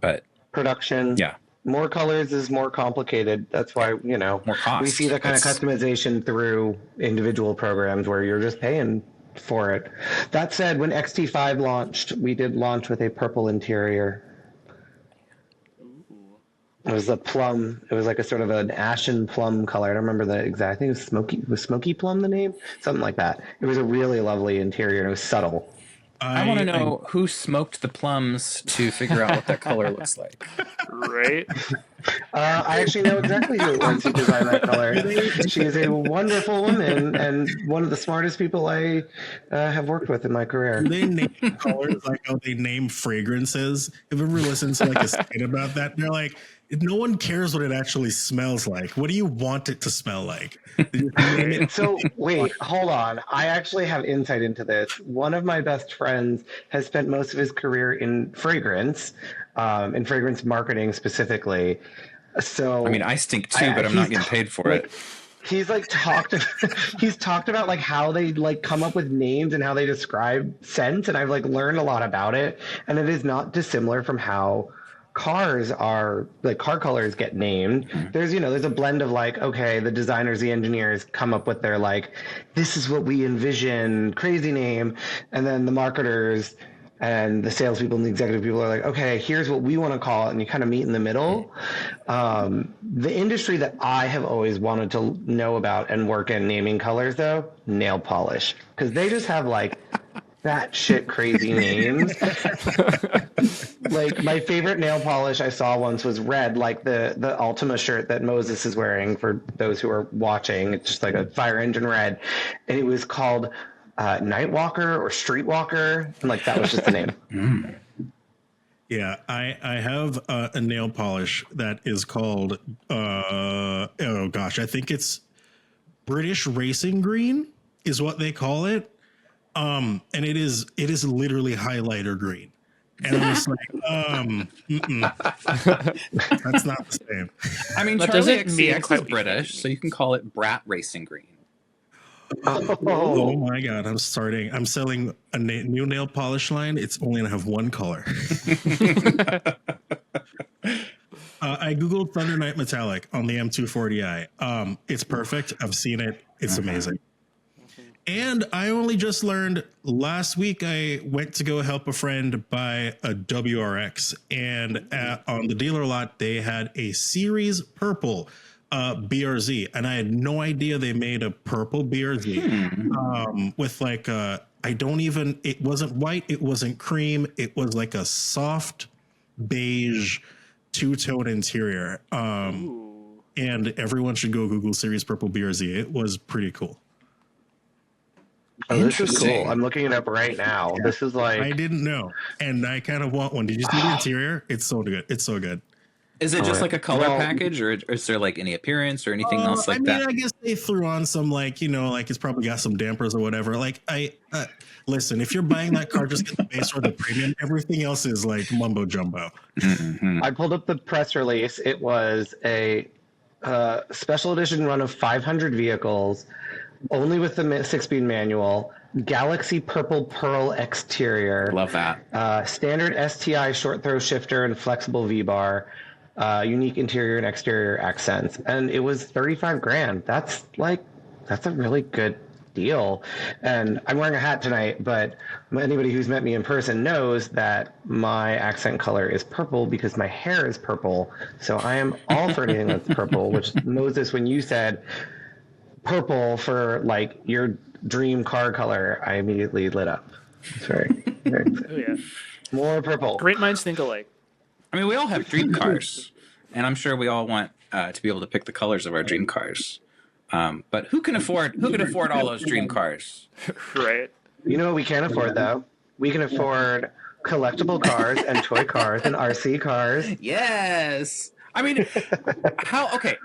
But Production. yeah, More colors is more complicated. That's why, more cost. we see that kind of customization through individual programs where you're just paying for it. That said, when XT5 launched, we did launch with a purple interior. It was a plum. It was like a sort of an ashen plum color. I don't remember the exact. I think it was smoky. Was smoky plum the name? Something like that. It was a really lovely interior, and it was subtle. I want to know who smoked the plums to figure out what that color looks like. Right? I actually know exactly who it was who designed that color. She is a wonderful woman and one of the smartest people I have worked with in my career. They name colors like how they name fragrances. Have you ever listened to like a skit about that? They're like, no one cares what it actually smells like. What do you want it to smell like? So wait, hold on. I actually have insight into this. One of my best friends has spent most of his career in fragrance marketing specifically. So I mean, I stink too, but I'm not getting paid for it. He's like he's talked about like how they like come up with names and how they describe scents, and I've like learned a lot about it, and it is not dissimilar from how cars are, like car colors get named. There's a blend of like, okay, the designers, the engineers come up with their like, this is what we envision, crazy name, and then the marketers and the salespeople and the executive people are like, okay, here's what we want to call it, and you kind of meet in the middle. The industry that I have always wanted to know about and work in naming colors, though, nail polish, because they just have like that shit crazy names. Like my favorite nail polish I saw once was red, like the Ultima shirt that Moses is wearing, for those who are watching. It's just like a fire engine red, and it was called Nightwalker or Streetwalker, and like that was just the name. Yeah, I have a nail polish that is called I think it's British Racing Green is what they call it. And it is literally highlighter green. And I'm just like, that's not the same. I mean, That Charlie doesn't mean XCX quite is what you British, think. so you can call it Brat Racing Green. Oh my God, I'm selling a new nail polish line. It's only gonna have one color. I Googled Thunder Knight Metallic on the M240i. It's perfect. I've seen it. It's amazing. And I only just learned last week, I went to go help a friend buy a WRX, and on the dealer lot, they had a series purple BRZ, and I had no idea they made a purple BRZ with like it wasn't white, it wasn't cream, it was like a soft beige two-tone interior. And everyone should go Google series purple BRZ. It was pretty cool. Oh, this is cool. I'm looking it up right now. Yeah. This is like, I didn't know, and I kind of want one. Did you see the interior? It's so good. It's so good. Is it just like a color package, or is there like any appearance or anything else like that? I guess they threw on some like it's probably got some dampers or whatever. Like listen, if you're buying that car, just get the base or the premium. Everything else is like mumbo jumbo. Mm-hmm. I pulled up the press release. It was a special edition run of 500 vehicles, only with the 6-speed manual, Galaxy Purple Pearl exterior. Love that. Standard STI short throw shifter and flexible V-bar, unique interior and exterior accents. And it was $35,000. That's a really good deal. And I'm wearing a hat tonight, but anybody who's met me in person knows that my accent color is purple because my hair is purple. So I am all for anything that's purple, which Moses, when you said purple for like your dream car color, I immediately lit up. It's very oh yeah, more purple. Great minds think alike. I mean, we all have dream cars, and I'm sure we all want to be able to pick the colors of our dream cars. But who can afford all those dream cars? Right. You know what we can't afford though? We can afford collectible cars and toy cars and RC cars. Yes. I mean, how? Okay.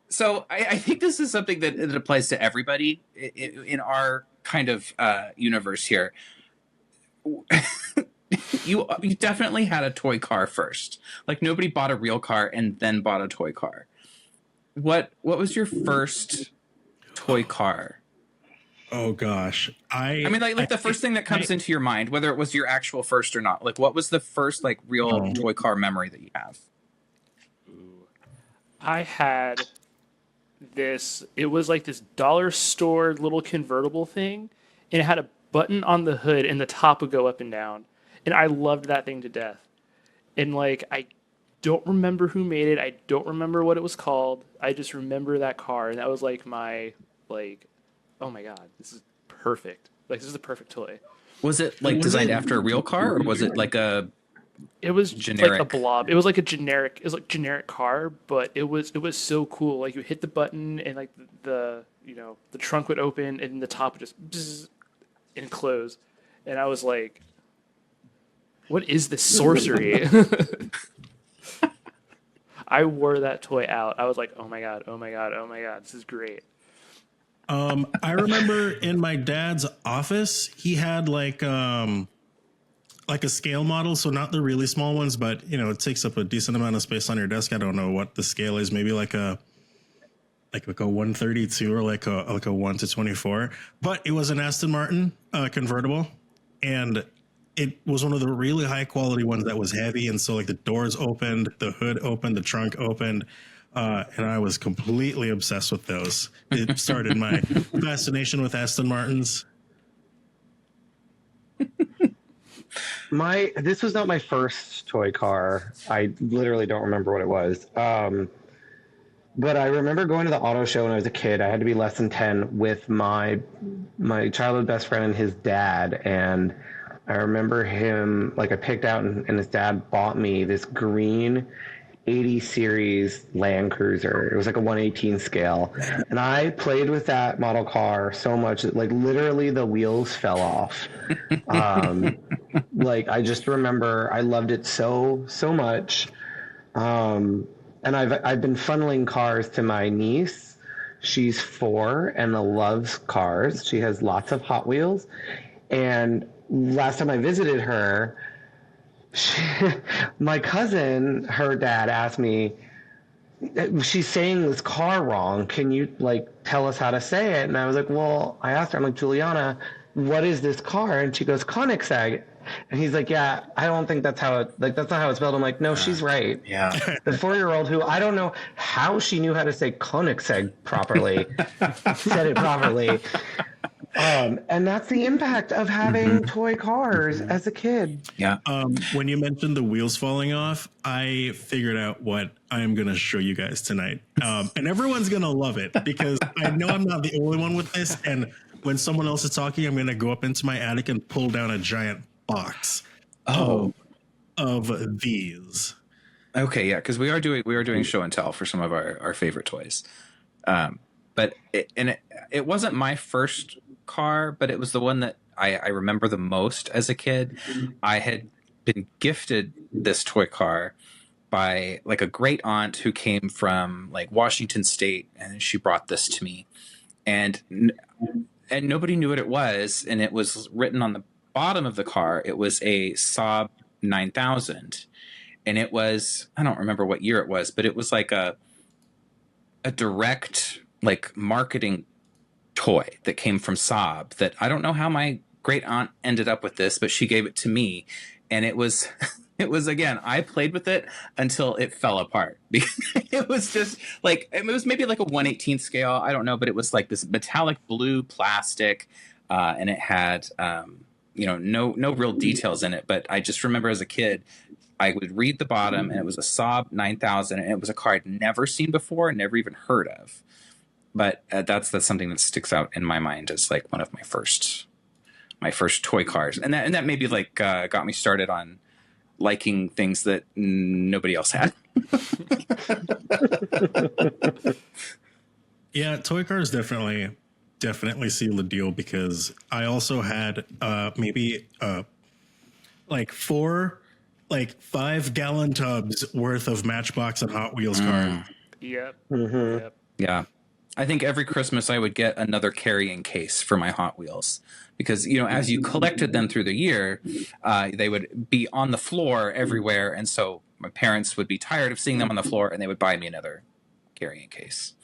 So I think this is something that applies to everybody in our kind of universe here. You definitely had a toy car first. Like nobody bought a real car and then bought a toy car. What was your first toy car? Oh gosh, I mean, like the first thing that comes into your mind, whether it was your actual first or not. Like, what was the first like real toy car memory that you have? I had this. It was like this dollar store little convertible thing, and it had a button on the hood, and the top would go up and down. And I loved that thing to death. And like, I don't remember who made it. I don't remember what it was called. I just remember that car, and that was like my oh my god, this is perfect. Like, this is the perfect toy. Was it like designed after a real car, or was it like a? It was generic, like a blob. It was like a generic. It was like generic car, but it was so cool. Like you hit the button, and like the trunk would open, and the top would just bzz, and close. And I was like, what is this sorcery? I wore that toy out. I was like, oh my god, oh my god, oh my god, this is great. I remember in my dad's office, he had like a scale model. So not the really small ones, but it takes up a decent amount of space on your desk. I don't know what the scale is. Maybe like a 132 or like a 1/24, but it was an Aston Martin convertible. And it was one of the really high quality ones that was heavy. And so like the doors opened, the hood opened, the trunk opened. And I was completely obsessed with those. It started my fascination with Aston Martins. This was not my first toy car. I literally don't remember what it was. But I remember going to the auto show when I was a kid. I had to be less than 10 with my childhood best friend and his dad. And I remember him, like I picked out and his dad bought me this green 80 series Land Cruiser. It was like a 1/18 scale. And I played with that model car so much that like literally the wheels fell off. Like I just remember I loved it so much. And I've been funneling cars to my niece. She's 4 and loves cars. She has lots of Hot Wheels. And last time I visited her, my cousin, her dad asked me, she's saying this car wrong. Can you like tell us how to say it? And I was like, well, I asked her, I'm like, Juliana, what is this car? And she goes, Koenigsegg. And he's like, yeah, I don't think that's how that's not how it's spelled. I'm like, no, she's right. Yeah. The 4-year-old who I don't know how she knew how to say Koenigsegg properly, said it properly. And that's the impact of having toy cars as a kid. Yeah. When you mentioned the wheels falling off, I figured out what I'm going to show you guys tonight. And everyone's going to love it because I know I'm not the only one with this. And when someone else is talking, I'm going to go up into my attic and pull down a giant box of these. Okay, yeah, because we are doing show and tell for some of our favorite toys. But it wasn't my first car, but it was the one that I remember the most as a kid. I had been gifted this toy car by like a great aunt who came from like Washington State, and she brought this to me, and nobody knew what it was, and it was written on the bottom of the car. It was a Saab 9000, and it was, I don't remember what year it was, but it was like a direct like marketing toy that came from Saab that I don't know how my great aunt ended up with this, but she gave it to me. And it was, again, I played with it until it fell apart because it was just like, it was maybe like a 1/18 scale. I don't know, but it was like this metallic blue plastic. And it had, no real details in it, but I just remember as a kid, I would read the bottom and it was a Saab 9000 and it was a car I'd never seen before, never even heard of. But that's something that sticks out in my mind as like one of my first toy cars, and that maybe like got me started on liking things that nobody else had. Yeah, toy cars definitely seal the deal because I also had maybe like 5-gallon tubs worth of Matchbox and Hot Wheels cars. Yep. Mm-hmm. Yeah. I think every Christmas I would get another carrying case for my Hot Wheels because, as you collected them through the year, they would be on the floor everywhere. And so my parents would be tired of seeing them on the floor and they would buy me another carrying case.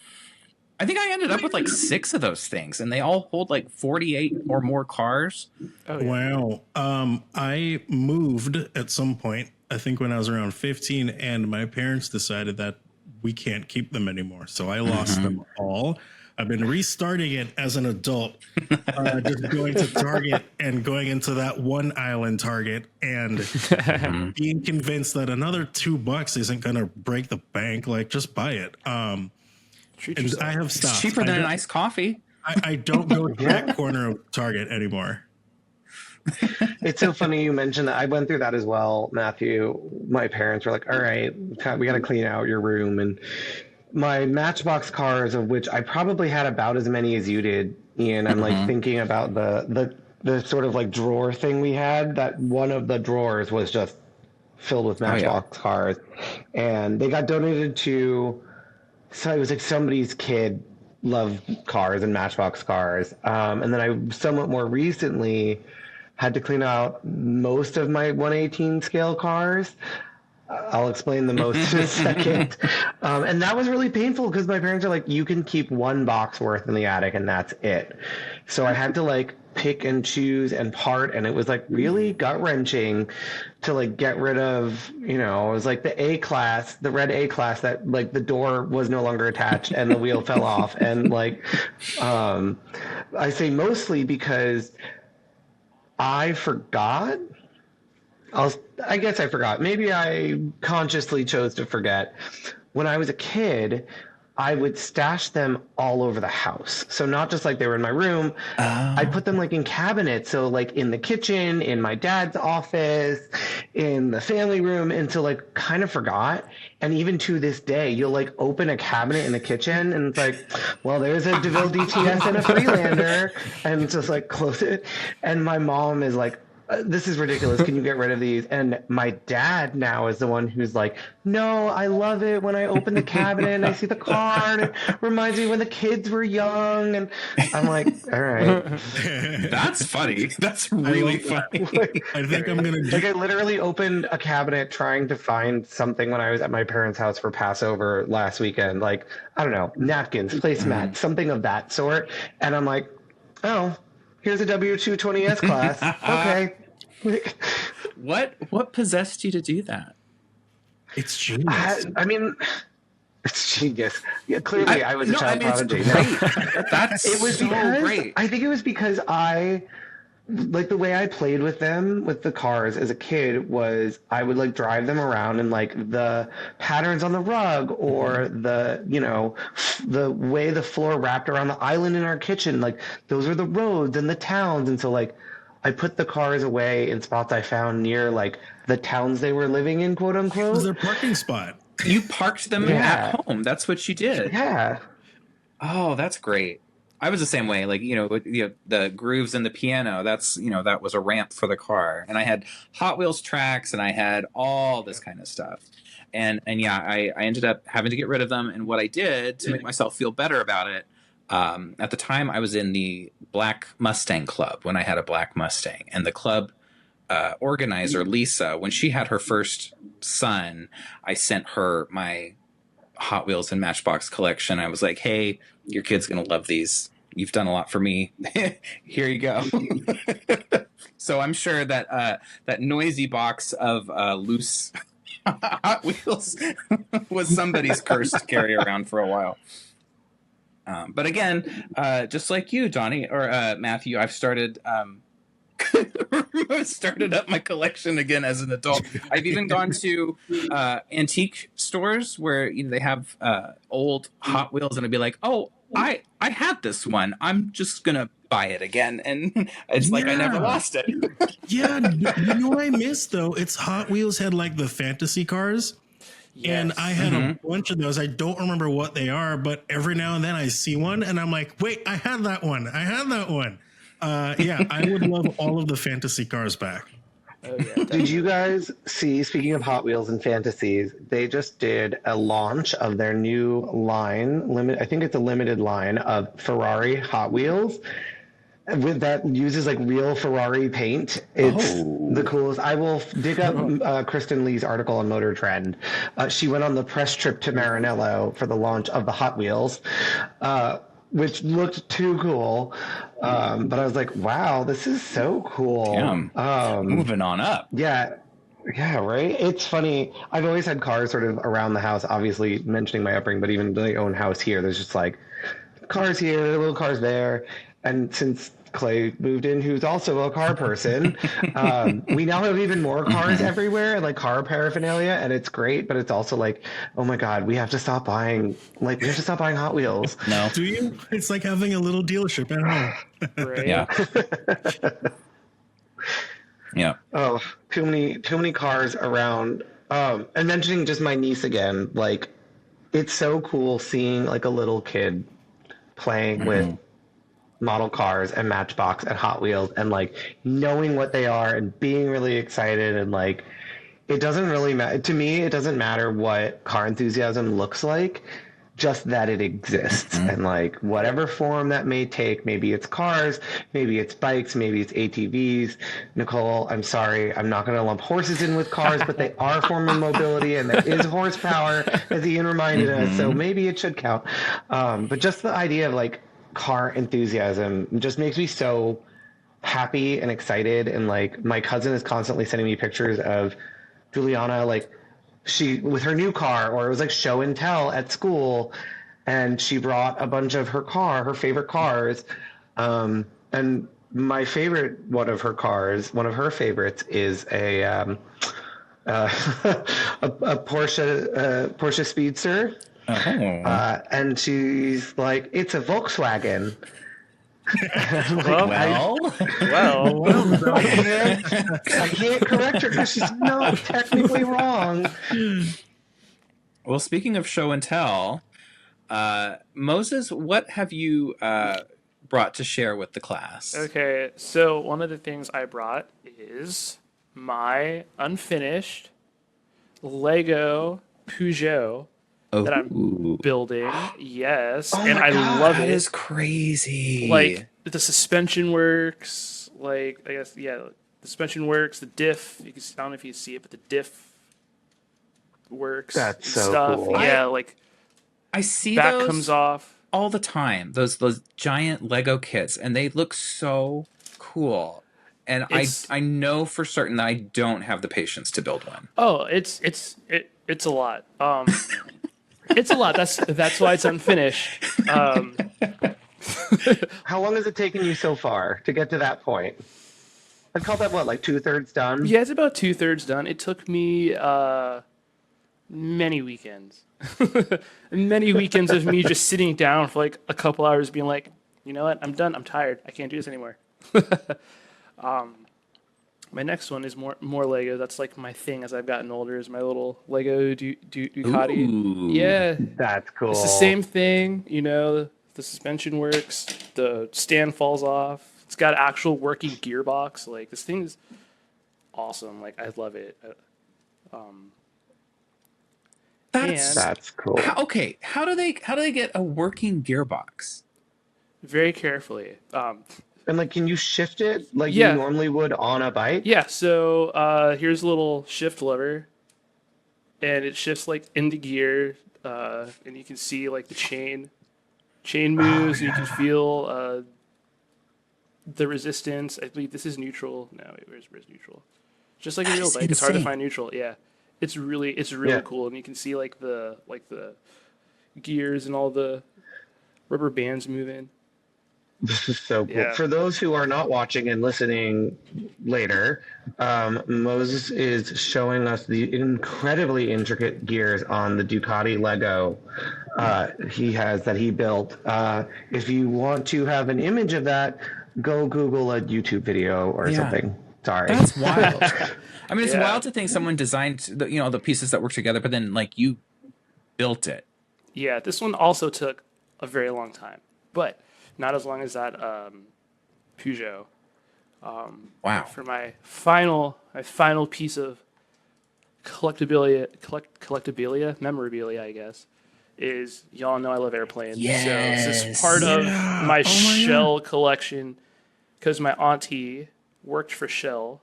I think I ended up with like 6 of those things and they all hold like 48 or more cars. Oh, yeah. Wow. I moved at some point, I think when I was around 15, and my parents decided that we can't keep them anymore. So I lost them all. I've been restarting it as an adult, just going to Target and going into that one aisle in Target and being convinced that another $2 isn't going to break the bank. Like, just buy it. And I have stopped. It's cheaper than an iced coffee. I don't go to that corner of Target anymore. It's so funny you mentioned that. I went through that as well, Matthew. My parents were like, all right, we got to clean out your room. And my Matchbox cars, of which I probably had about as many as you did, Ian, I'm like thinking about the sort of like drawer thing we had, that one of the drawers was just filled with Matchbox cars. And they got donated to, so it was like somebody's kid loved cars and Matchbox cars. And then I somewhat more recently had to clean out most of my 1/18 scale cars. I'll explain the most in a second. And that was really painful because my parents are like, you can keep one box worth in the attic and that's it. So I had to like pick and choose and part, and it was like really gut-wrenching to like get rid of, it was like the A-Class, the red A-Class that like the door was no longer attached and the wheel fell off. And like, I say mostly because I forgot. I guess I forgot. Maybe I consciously chose to forget. When I was a kid, I would stash them all over the house. So not just like they were in my room. I put them like in cabinets. So like in the kitchen, in my dad's office, in the family room, and so like kind of forgot. And even to this day, you'll like open a cabinet in the kitchen and it's like, well, there's a DeVille DTS and a Freelander, and just like close it. And my mom is like, this is ridiculous. Can you get rid of these? And my dad now is the one who's like, no, I love it when I open the cabinet and I see the car and it reminds me when the kids were young. And I'm like, all right. That's funny. That's really funny. I think I'm going to like, I literally opened a cabinet trying to find something when I was at my parents' house for Passover last weekend. Like, I don't know, napkins, placemats, something of that sort. And I'm like, oh, here's a W220S class. Okay. What possessed you to do that? It's genius. I mean, Genius. Yeah, clearly I was a child prodigy. It's great. That's It was so great. I think it was because I like the way I played with them with the cars as a kid was I would like drive them around and like the patterns on the rug or the the way the floor wrapped around the island in our kitchen, like those are the roads and the towns. And so like I put the cars away in spots I found near like the towns they were living in, quote It was unquote. their parking spot. You parked them Yeah. at home. That's what you did. Yeah. Oh, that's great. I was the same way. Like, the grooves in the piano, that's, that was a ramp for the car. And I had Hot Wheels tracks and I had all this kind of stuff. And yeah, I ended up having to get rid of them. And what I did to make myself feel better about it, at the time I was in the Black Mustang Club when I had a black Mustang. And the club organizer, Lisa, when she had her first son, I sent her my Hot Wheels and Matchbox collection. I was like, hey, your kid's going to love these. You've done a lot for me. Here you go. So I'm sure that that noisy box of loose Hot Wheels was somebody's curse to carry around for a while. But again, just like you, Johnny, or Matthew, I've started started up my collection again as an adult. I've even gone to antique stores where they have old Hot Wheels, and I'd be like, oh, I had this one. I'm just gonna buy it again, and it's like I never lost it. Yeah, you know what I miss though? It's Hot Wheels had like the fantasy cars. Yes. And I had a bunch of those. I don't remember what they are, but every now and then I see one and I'm like, wait, I had that one. Yeah, I would love all of the fantasy cars back. Oh, yeah, Did you guys see, speaking of Hot Wheels and fantasies, they just did a launch of their new line, I think it's a limited line of Ferrari Hot Wheels that uses like real Ferrari paint. It's the coolest. I will dig up Kristen Lee's article on Motor Trend. She went on the press trip to Maranello for the launch of the Hot Wheels, which looked too cool. But I was like, wow, this is so cool. Moving on up. Yeah. Yeah, right. It's funny. I've always had cars sort of around the house, obviously mentioning my upbringing, but even my own house here, there's just like cars here, little cars there. And since Clay moved in, who's also a car person, we now have even more cars everywhere, like car paraphernalia, and it's great. But it's also like, oh my God, we have to stop buying Hot Wheels. No. Do you? It's like having a little dealership at home. Right. Yeah. Yeah. Oh, too many cars around. And mentioning just my niece again, like it's so cool seeing like a little kid playing with model cars and Matchbox and Hot Wheels and like knowing what they are and being really excited. And like it doesn't really matter to me. It doesn't matter what car enthusiasm looks like, just that it exists. And like whatever form that may take, maybe it's cars, maybe it's bikes, maybe it's ATVs. Nicole, I'm sorry, I'm not going to lump horses in with cars, but they are a form of mobility and there is horsepower, as Ian reminded us, so maybe it should count. But just the idea of like car enthusiasm just makes me so happy and excited. And like my cousin is constantly sending me pictures of Juliana, like she with her new car, or it was like show and tell at school, and she brought a bunch of her favorite cars. And my favorite one of her favorites is a Porsche Speedster. And she's like, it's a Volkswagen. I can't correct her because she's not technically wrong. Well, speaking of show and tell, Moses, what have you brought to share with the class? Okay, so one of the things I brought is my unfinished Lego Peugeot that I'm building. Yes, and I love it. That is crazy. Like the suspension works. Like I guess the suspension works. The diff. I don't know if you see it, but the diff works. That's and so stuff. cool. Yeah, like I see that those comes off all the time. Those giant Lego kits, and they look so cool. And I know for certain that I don't have the patience to build one. Oh, it's a lot. It's a lot. That's why it's unfinished. How long has it taken you so far to get to that point? I'd call that what, like 2/3 done? Yeah, it's about 2/3 done. It took me many weekends. Many weekends of me just sitting down for like a couple hours being like, you know what, I'm done. I'm tired. I can't do this anymore. My next one is more Lego. That's like my thing as I've gotten older is my little Lego Ducati. Ooh. Yeah, That's cool. it's the same thing. You know, the suspension works. The stand falls off. It's got an actual working gearbox. Like this thing is awesome. Like I love it. That's cool. Okay, how do they get a working gearbox? Very carefully. And like, can you shift it like Yeah. you normally would on a bike? Yeah, so here's a little shift lever, and it shifts like into gear, and you can see like the chain moves, and you can feel the resistance. I believe this is neutral. No, wait, where's neutral? Just like a real bike, it's hard to find neutral. Yeah, it's really cool, and you can see like the gears and all the rubber bands moving. This is so cool. Yeah. For those who are not watching and listening later, Moses is showing us the incredibly intricate gears on the Ducati Lego he built. If you want to have an image of that, go Google a YouTube video or something. Sorry. That's wild. I mean, it's Yeah. wild to think someone designed the pieces that work together, but then like you built it. Yeah, this one also took a very long time, but not as long as that Peugeot. Wow. For my final piece of collectabilia, memorabilia, I guess, is y'all know I love airplanes. Yes. So this is part of my Shell collection because my auntie worked for Shell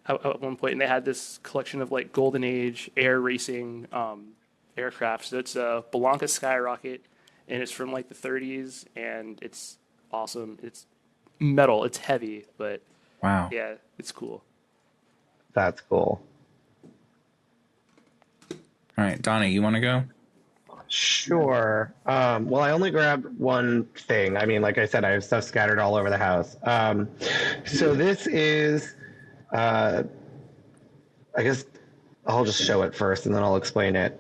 at one point, and they had this collection of like golden age air racing aircraft. So it's a Belanca Skyrocket, and it's from like the 30s, and it's awesome. It's metal. It's heavy, but Wow. yeah, it's cool. That's cool. All right, Donnie, you want to go? Sure. Well, I only grabbed one thing. I mean, like I said, I have stuff scattered all over the house. So this is, I guess I'll just show it first and then I'll explain it.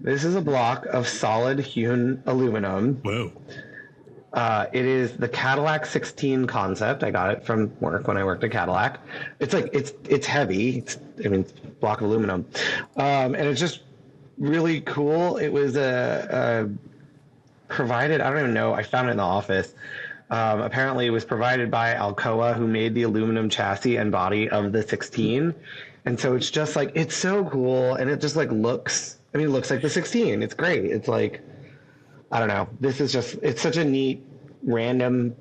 This is a block of solid hewn aluminum. Whoa. It is the Cadillac 16 concept. I got it from work when I worked at Cadillac. It's like it's heavy. It's a block of aluminum, and it's just really cool. It was provided. I don't even know. I found it in the office. Apparently, it was provided by Alcoa, who made the aluminum chassis and body of the 16. And so it's just like it's so cool, and it just like looks. I mean, it looks like the 16. It's great. It's like, I don't know. This is just, it's such a neat, random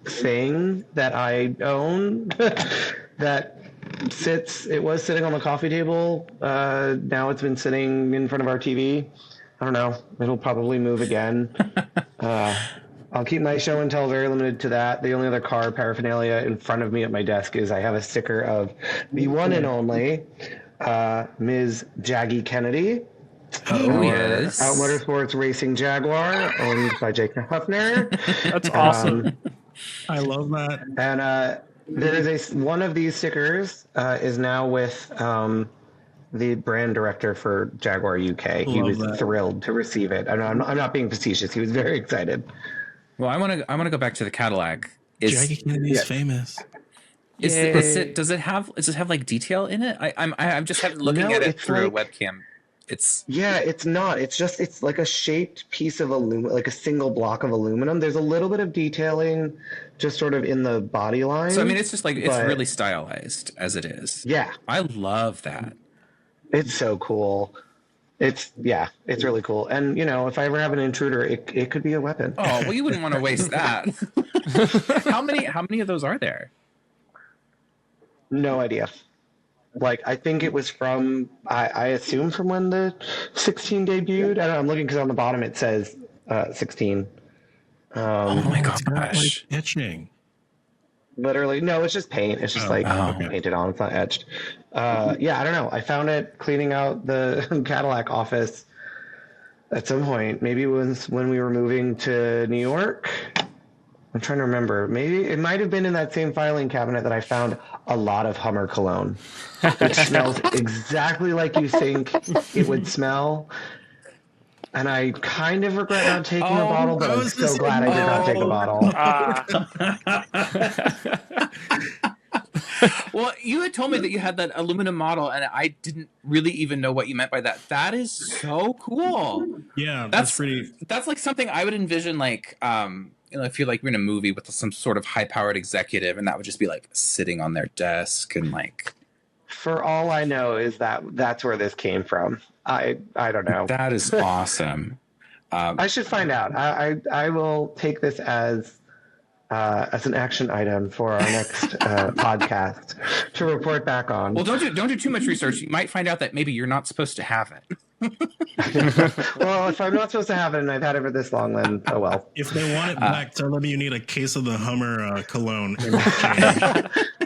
thing that I own that it was sitting on the coffee table. Now it's been sitting in front of our TV. I don't know. It'll probably move again. I'll keep my show and tell very limited to that. The only other car paraphernalia in front of me at my desk is I have a sticker of the one and only Ms. Jaggy Kennedy. Oh, yes. Out Motorsports Racing Jaguar, owned by Jake Huffner. That's awesome. I love that. And there is one of these stickers is now with the brand director for Jaguar UK. He was thrilled to receive it. I'm not being facetious. He was very excited. Well, I want to go back to the Cadillac. Jackie Kennedy's famous. Does it have like detail in it? I'm just looking at it through a webcam. It's not. It's like a shaped piece of aluminum, like a single block of aluminum. There's a little bit of detailing just sort of in the body line. So I mean, it's just like it's really stylized as it is. Yeah, I love that. It's so cool. It's really cool. And if I ever have an intruder, it could be a weapon. Oh, well, you wouldn't want to waste that. How many of those are there? No idea. Like, I think it was from, I assume from when the 16 debuted. I don't know, I'm looking because on the bottom it says 16. Oh my gosh. It's not like etching. Literally, no, it's just paint. It's just painted on. It's not etched. I don't know. I found it cleaning out the Cadillac office at some point. Maybe it was when we were moving to New York. I'm trying to remember. Maybe it might have been in that same filing cabinet that I found a lot of Hummer cologne, which smells exactly like you think it would smell. And I kind of regret not taking a bottle, but I I'm was just so glad I did not take a bottle. Well, you had told me that you had that aluminum model, and I didn't really even know what you meant by that. That is so cool. Yeah, that's pretty. That's like something I would envision, like, if you're like in a movie with some sort of high-powered executive, and that would just be like sitting on their desk and like. For all I know, is that's where this came from. I don't know. That is awesome. I should find out. I will take this as an action item for our next podcast to report back on. Well, don't do too much research. You might find out that maybe you're not supposed to have it. Well, if I'm not supposed to have it and I've had it for this long, then oh well. If they want it back, tell them you need a case of the Hummer cologne.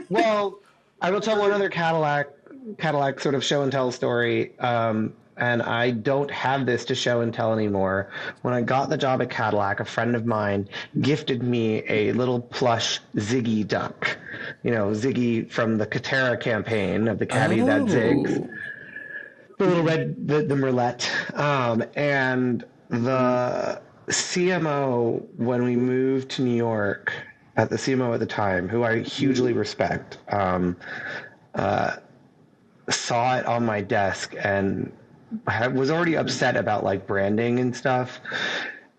Well, I will tell one other Cadillac sort of show and tell story. And I don't have this to show and tell anymore. When I got the job at Cadillac, a friend of mine gifted me a little plush Ziggy duck. You know, Ziggy from the Katera campaign of the caddy that zigs. The little red, the Merlette. And the CMO, when we moved to New York, at the CMO at the time, who I hugely respect, saw it on my desk and I was already upset about like branding and stuff,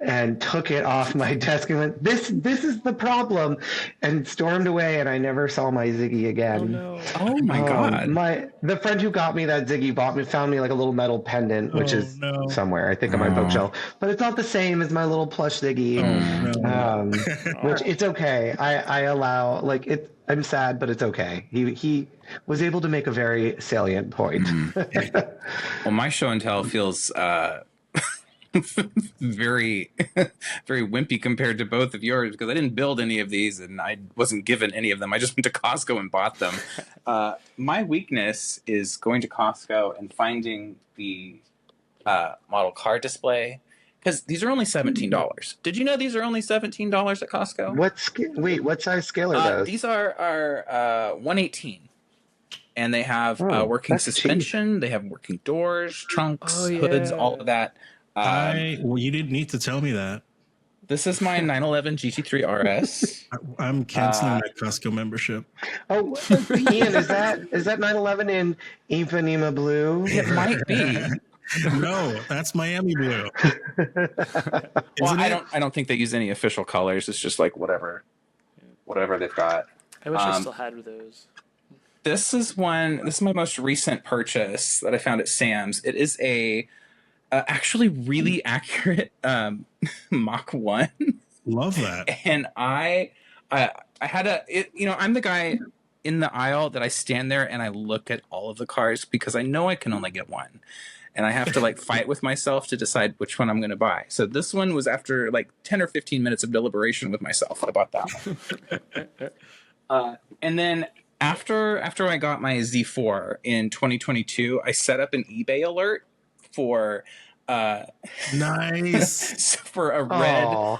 and took it off my desk and went, this is the problem, and stormed away, and I never saw my Ziggy again. Oh no. Oh my God. The friend who got me that Ziggy found me like a little metal pendant, which is somewhere, I think, on my bookshelf, but it's not the same as my little plush Ziggy. Which it's okay. I allow, like, it. I'm sad, but it's okay. He was able to make a very salient point. Well, my show and tell feels very, very wimpy compared to both of yours, because I didn't build any of these and I wasn't given any of them. I just went to Costco and bought them. My weakness is going to Costco and finding the model car display, because these are only $17. Did you know these are only $17 at Costco? What size scale are those? These are 118. And they have working suspension. Cheap. They have working doors, trunks, hoods, all of that. Well, you didn't need to tell me that. This is my 911 GT3 RS. I'm canceling my Costco membership. Oh, Ian, is that 911 in Ipanema blue? It might be. No, that's Miami blue. Well, I don't think they use any official colors. It's just like whatever they've got. I wish I still had those. This is my most recent purchase that I found at Sam's. It is a actually really accurate Mach 1. Love that. And I had I'm the guy in the aisle that I stand there and I look at all of the cars because I know I can only get one. And I have to like fight with myself to decide which one I'm going to buy. So this one was after like 10 or 15 minutes of deliberation with myself. I bought that one. And then after I got my Z4 in 2022, I set up an eBay alert for nice for a red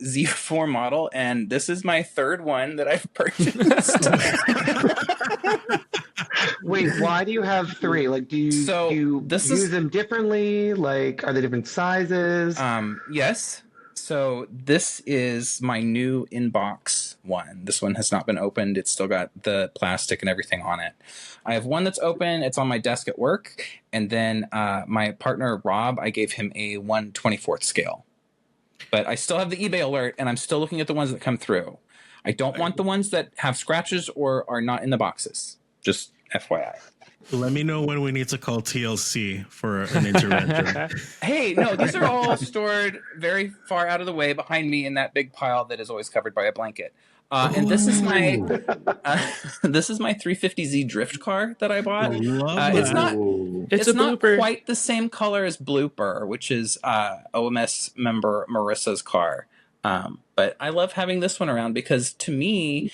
Z4 model, and this is my third one that I've purchased. Wait, why do you have three? Like, do you use them differently? Like, are they different sizes? Yes. So this is my new inbox one. This one has not been opened. It's still got the plastic and everything on it. I have one that's open. It's on my desk at work. And then my partner, Rob, I gave him a 1/24th scale. But I still have the eBay alert, and I'm still looking at the ones that come through. I don't want the ones that have scratches or are not in the boxes. Just FYI. Let me know when we need to call TLC for an intervention. Hey, no, these are all stored very far out of the way behind me in that big pile that is always covered by a blanket. And this is my 350Z drift car that I bought. It's not quite the same color as Blooper, which is OMS member Marissa's car. But I love having this one around because to me,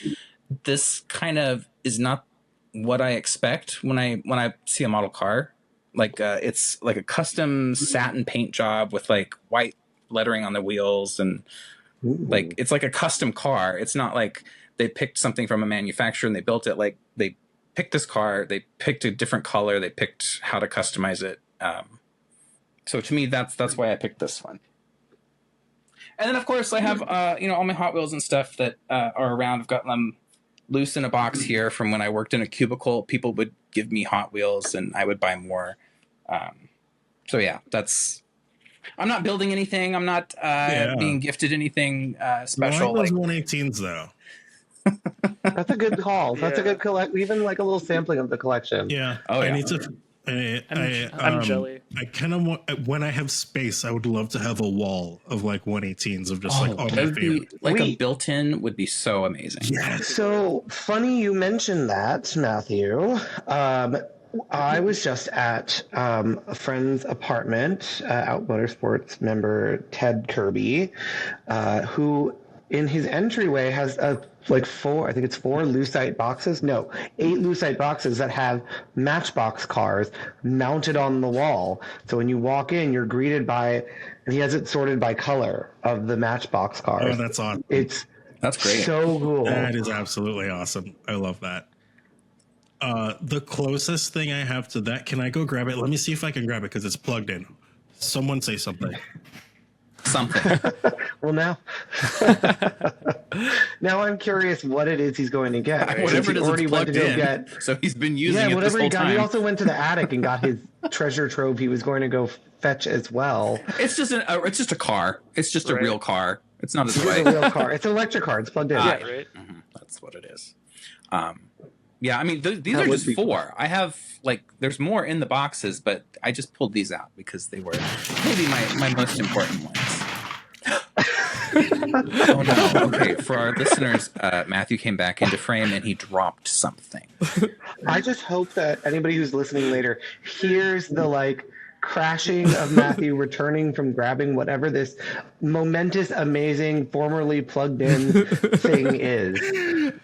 this kind of is not what I expect when I see a model car. it's like a custom satin paint job with like white lettering on the wheels, and like it's like a custom car. It's not like they picked something from a manufacturer and they built it. Like they picked this car, they picked a different color, they picked how to customize it. So to me, that's why I picked this one. And then of course I have all my Hot Wheels and stuff that are around. I've got them loose in a box here from when I worked in a cubicle. People would give me Hot Wheels and I would buy more. So yeah, I'm not building anything. I'm not being gifted anything special. I like those 118s though. That's a good call. That's a good collect. Even like a little sampling of the collection. Yeah. Oh, yeah. I need to. I'm jelly. I kind of want, when I have space, I would love to have a wall of like 118s of just like all my favorites. Like a built-in would be so amazing. Yeah. So funny you mentioned that, Matthew. I was just at a friend's apartment, Out Motorsports member Ted Kirby, who in his entryway has four Lucite boxes. No, 8 Lucite boxes that have Matchbox cars mounted on the wall. So when you walk in, you're greeted by, and he has it sorted by color of the Matchbox cars. Oh, that's awesome. That's great. So cool. That is absolutely awesome. I love that. The closest thing I have to that, can I go grab it? Let me see if I can grab it because it's plugged in. Someone say something. Well, now I'm curious what it is he's going to get. Right? Whatever it is, already it's went plugged to go in. get. So he's been using it whatever this whole he got. time. He also went to the attic and got his treasure trove. He was going to go fetch as well. It's just a car. It's just a real car. It's not a It's toy. a real car. It's an electric car. It's plugged in. Yeah, right. Mm-hmm. That's what it is. Yeah, I mean, these are just 4. I have there's more in the boxes, but I just pulled these out because they were maybe my most important ones. Oh no! Okay, for our listeners, Matthew came back into frame and he dropped something. I just hope that anybody who's listening later hears the crashing of Matthew returning from grabbing whatever this momentous, amazing, formerly plugged in thing is.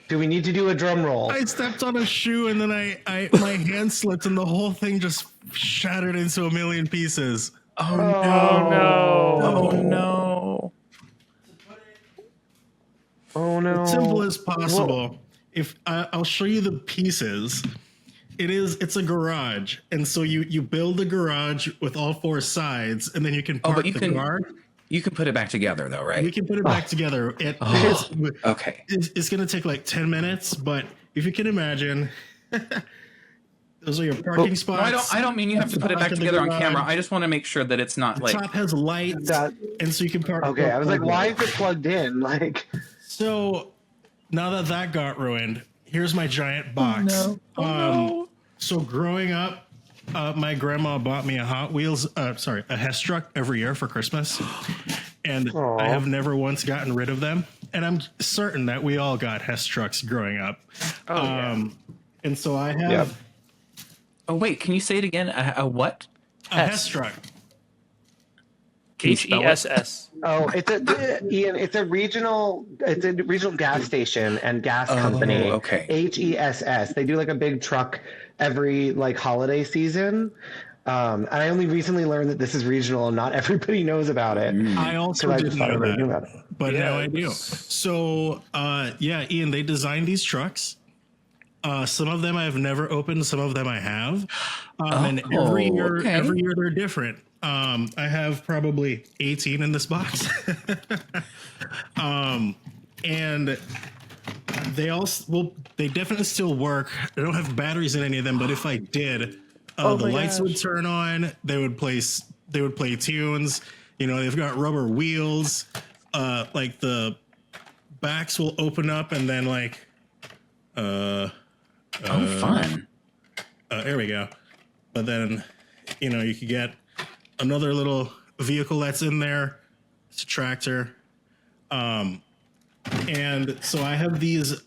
Do we need to do a drum roll? I stepped on a shoe and then my hand slipped and the whole thing just shattered into a million pieces. Oh no! Oh no! Oh no! As simple as possible. If I'll show you the pieces. It's a garage, and so you build a garage with all 4 sides, and then you can park the car. You can put it back together, though, right? You can put it back together. Okay. It's going to take like 10 minutes, but if you can imagine, those are your parking spots. No, I don't mean you have to put it back together on camera. I just want to make sure that it's not the top has lights, and so you can park. Okay, I was like, why is it plugged in? So now that got ruined, here's my giant box. So growing up, my grandma bought me a a Hess truck every year for Christmas. And I have never once gotten rid of them. And I'm certain that we all got Hess trucks growing up. And so I have... Yep. Oh, wait, can you say it again? A what? A Hess truck. HESS. Oh, Ian. It's a regional gas station and gas company. Okay. HESS. They do a big truck every holiday season. And I only recently learned that this is regional and not everybody knows about it. I also didn't know everybody knew that, about it. but now I do. So, Ian, they designed these trucks. Some of them I've never opened. Some of them I have. And every year they're different. I have probably 18 in this box. And they definitely still work. I don't have batteries in any of them, but if I did, the lights would turn on. They would play tunes. They've got rubber wheels. The backs will open up and then fun. There we go. But then, you could get another little vehicle that's in there. It's a tractor. And so I have these,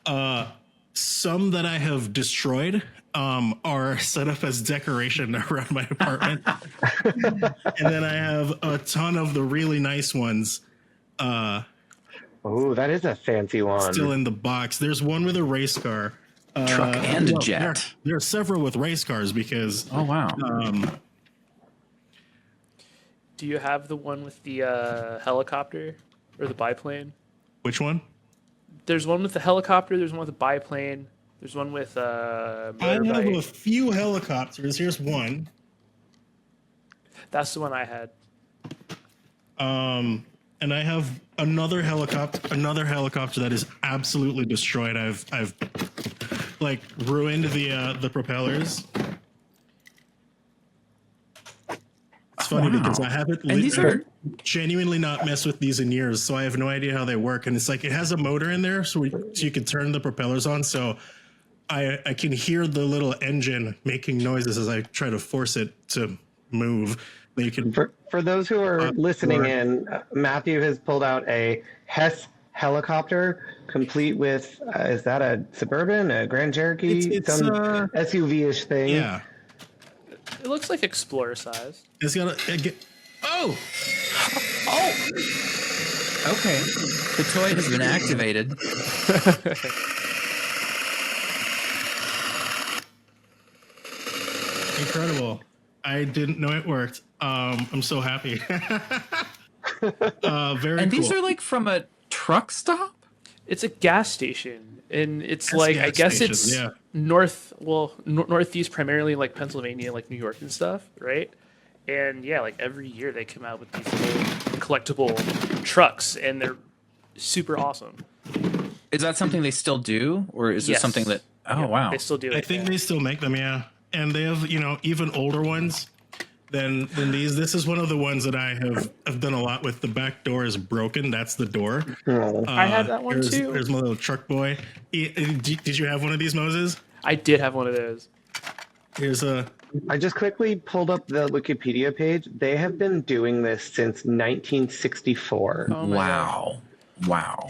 some that I have destroyed, are set up as decoration around my apartment. And then I have a ton of the really nice ones. Oh, that is a fancy one. Still in the box. There's one with a race car. Truck and well, jet. There are several with race cars because. Oh wow. Do you have the one with the helicopter or the biplane? Which one? There's one with the helicopter. There's one with the biplane. There's one with I have a motorbike. few helicopters. Here's one. That's the one I had. And I have another helicopter that is absolutely destroyed. I've like ruined the propellers. It's funny because I haven't genuinely not messed with these in years, so I have no idea how they work. And it's like it has a motor in there, so you can turn the propellers on. So I can hear the little engine making noises as I try to force it to move. You can For those who are listening in, Matthew has pulled out a Hess helicopter, complete with is that a Suburban, a Grand Cherokee, It's some SUV-ish thing? yeah. It looks like Explorer size. It's got oh. Okay. The toy has been activated. Incredible. I didn't know it worked. I'm so happy. Very And cool. these are like from a truck stop? It's a gas station, and it's Gas like I guess stations, it's yeah. northeast, primarily like Pennsylvania, like New York and stuff, right? And yeah, like every year they come out with these little collectible trucks, and they're super awesome. Is that something they still do, or is Yes. this something that? Oh Yeah, wow! they still do it. I think they still make them, yeah. And they have, even older ones than these. This is one of the ones that I have done a lot with. The back door is broken. That's the door. I had that one too. There's my little truck boy. Did you have one of these, Moses? I did have one of those. Here's a. I just quickly pulled up the Wikipedia page. They have been doing this since 1964. Oh my God. Wow!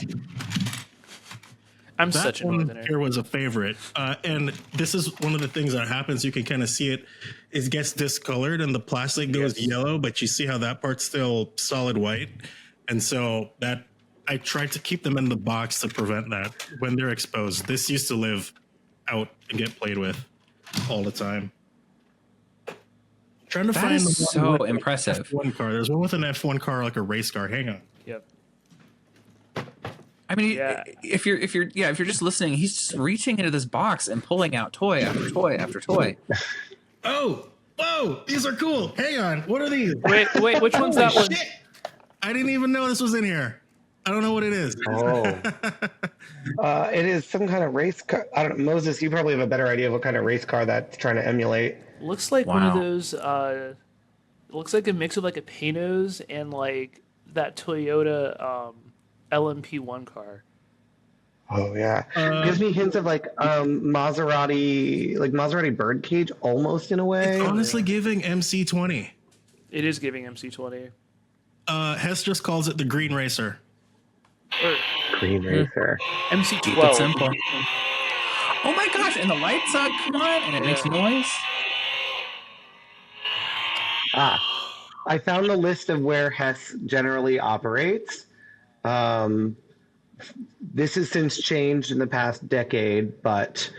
I'm That such a one northerner. here was a favorite, and this is one of the things that happens. You can kind of see it. It gets discolored, and the plastic goes yellow, but you see how that part's still solid white, and so that I tried to keep them in the box to prevent that when they're exposed. This used to live out and get played with all the time. Trying to That find is the so one with an impressive. F1 car. There's one with an F1 car, like a race car. Hang on. Yep. I mean, Yeah. if you're just listening, he's just reaching into this box and pulling out toy after toy after toy. Oh, whoa! These are cool. Hang on. What are these? Wait, which one's that one? Shit. I didn't even know this was in here. I don't know what it is. Oh. It is some kind of race car. I don't know. Moses, you probably have a better idea of what kind of race car that's trying to emulate. Looks like one of Wow. those. Looks like a mix of like a Panos and like that Toyota LMP1 car. Oh yeah, gives me hints of like Maserati birdcage almost in a way. It's honestly giving MC20. It is giving MC20. Hess just calls it the Green Racer. Or Green Racer. Keep it MC12. simple. Oh my gosh! And the lights come on, and it makes noise. I found the list of where Hess generally operates. This has since changed in the past decade, but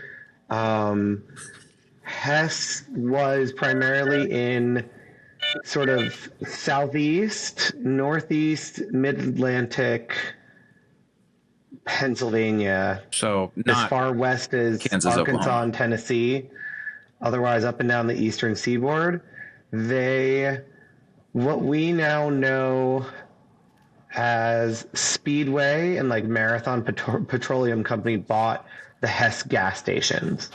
Hess was primarily in sort of southeast, northeast, mid-Atlantic Pennsylvania, So as not far west as Kansas, Arkansas Oklahoma. and Tennessee, otherwise up and down the eastern seaboard. What we now know as Speedway and like Marathon Petroleum Company bought the Hess gas stations.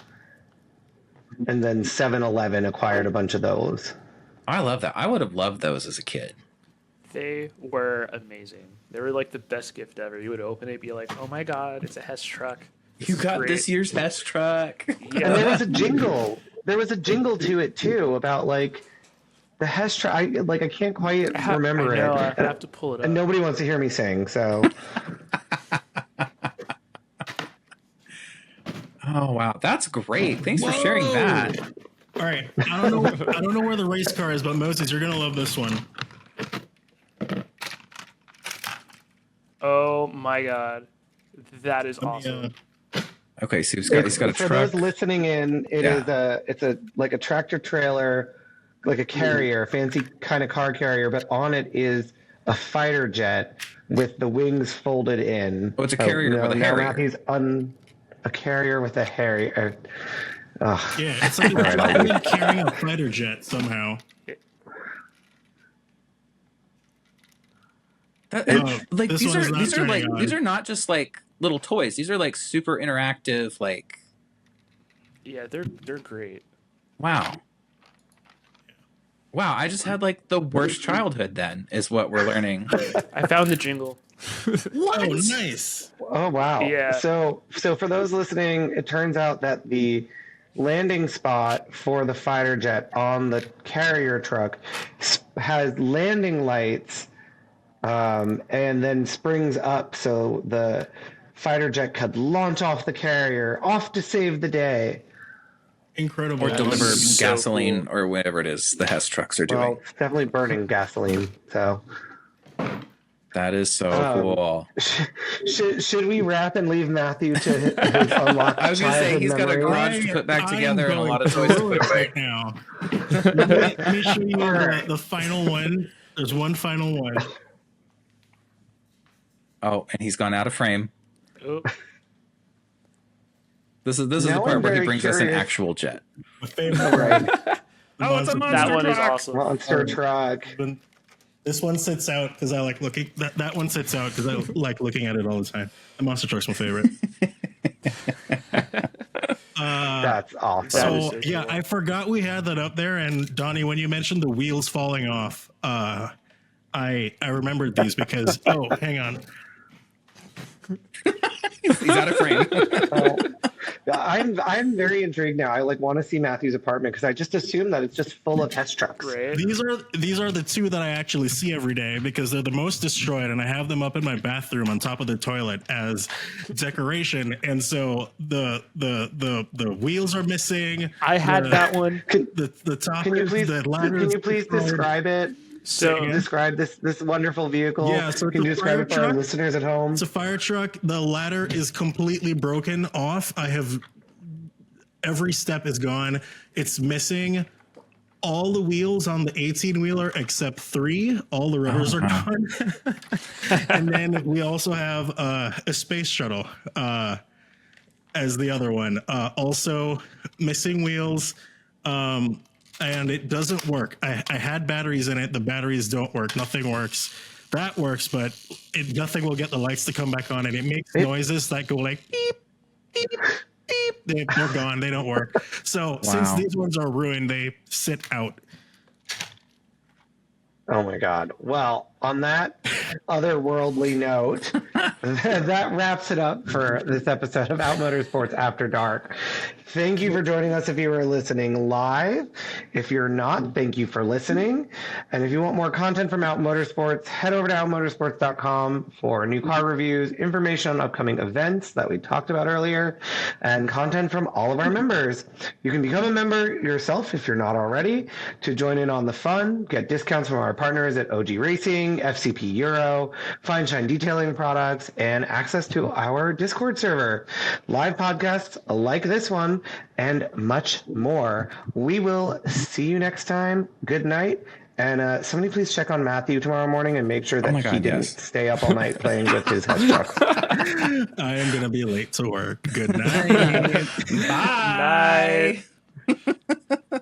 And then 7-Eleven acquired a bunch of those. I love that. I would have loved those as a kid. They were amazing. They were like the best gift ever. You would open it, be like, "Oh my God, it's a Hess truck." You got Great. this year's Hess truck. And there Yeah. was a jingle. There was a jingle to it too about like the Hess truck. I can't quite remember I know, it. I have to pull it up. And nobody wants to hear me sing, so Oh wow, that's great. Thanks for sharing that. All right. I don't know where the race car is, but Moses, you're gonna love this one. Oh my God, that is Let me, awesome. Okay, so he's got a For truck. those listening in, it's a like a tractor trailer, like a carrier, fancy kind of car carrier, but on it is a fighter jet with the wings folded in. Oh, it's a carrier with a now Harrier. Matthew's a carrier with a Harrier. Yeah, it's like it's carrying a fighter jet somehow. Like this these one is not are like turning on. these are not just like little toys. These are like super interactive. Like, Yeah, they're great. wow. I just had like the worst childhood. Then is what we're learning. I found the jingle. What? Oh, nice. Oh wow! Yeah. So for those listening, it turns out that the landing spot for the fighter jet on the carrier truck has landing lights, and then springs up so the fighter jet could launch off the carrier, off to save the day. Incredible. Or deliver so gasoline cool. or whatever it is the Hess trucks are doing. Well, it's definitely burning gasoline. So That is so cool. should we wrap and leave Matthew to his unlocked I was gonna say childhood he's got a memories? garage to put back I am together and a going lot of toys to through put it away. right now. Let me show you the final one. There's one final one. Oh, and he's gone out of frame. Oh, This is the Now part I'm where he very brings us an curious. actual jet. My favorite. Right. Oh, it's a monster that one is truck. awesome. Monster truck. This one sits out because I like looking. That one sits out because I like looking at it all the time. The monster truck's my favorite. That's awesome. So so yeah, cool. I forgot we had that up there. And Donnie, when you mentioned the wheels falling off, I remembered these because hang on. He's out of frame. I'm very intrigued now. I want to see Matthew's apartment because I just assume that it's just full of test trucks. Great. These are the two that I actually see every day because they're the most destroyed, and I have them up in my bathroom on top of the toilet as decoration. And so the wheels are missing. I had that one. The top. Can you please destroyed. describe it? So Describe this wonderful vehicle. Yeah, so can you it's a describe fire it for our truck. listeners at home? It's a fire truck. The ladder is completely broken off. Every step is gone. It's missing all the wheels on the 18-wheeler except 3. All the rivers are gone. And then we also have a space shuttle as the other one. Also missing wheels. And it doesn't work. I had batteries in it. The batteries don't work. Nothing works. That works, but nothing will get the lights to come back on. And it makes noises that go like beep, beep, beep. They're gone. They don't work. So since these ones are ruined, they sit out. Oh my God. Well, on that otherworldly note, that wraps it up for this episode of Out Motorsports After Dark. Thank you for joining us if you were listening live. If you're not, thank you for listening. And if you want more content from Out Motorsports, head over to outmotorsports.com for new car reviews, information on upcoming events that we talked about earlier, and content from all of our members. You can become a member yourself if you're not already to join in on the fun, get discounts from our partners at OG Racing, FCP Euro, Fine Shine Detailing Products, and access to our Discord server, live podcasts like this one, and much more. We will see you next time. Good night. And somebody please check on Matthew tomorrow morning and make sure that he didn't stay up all night playing with his Hess trucks. I am going to be late to work. Good night. Bye. Bye.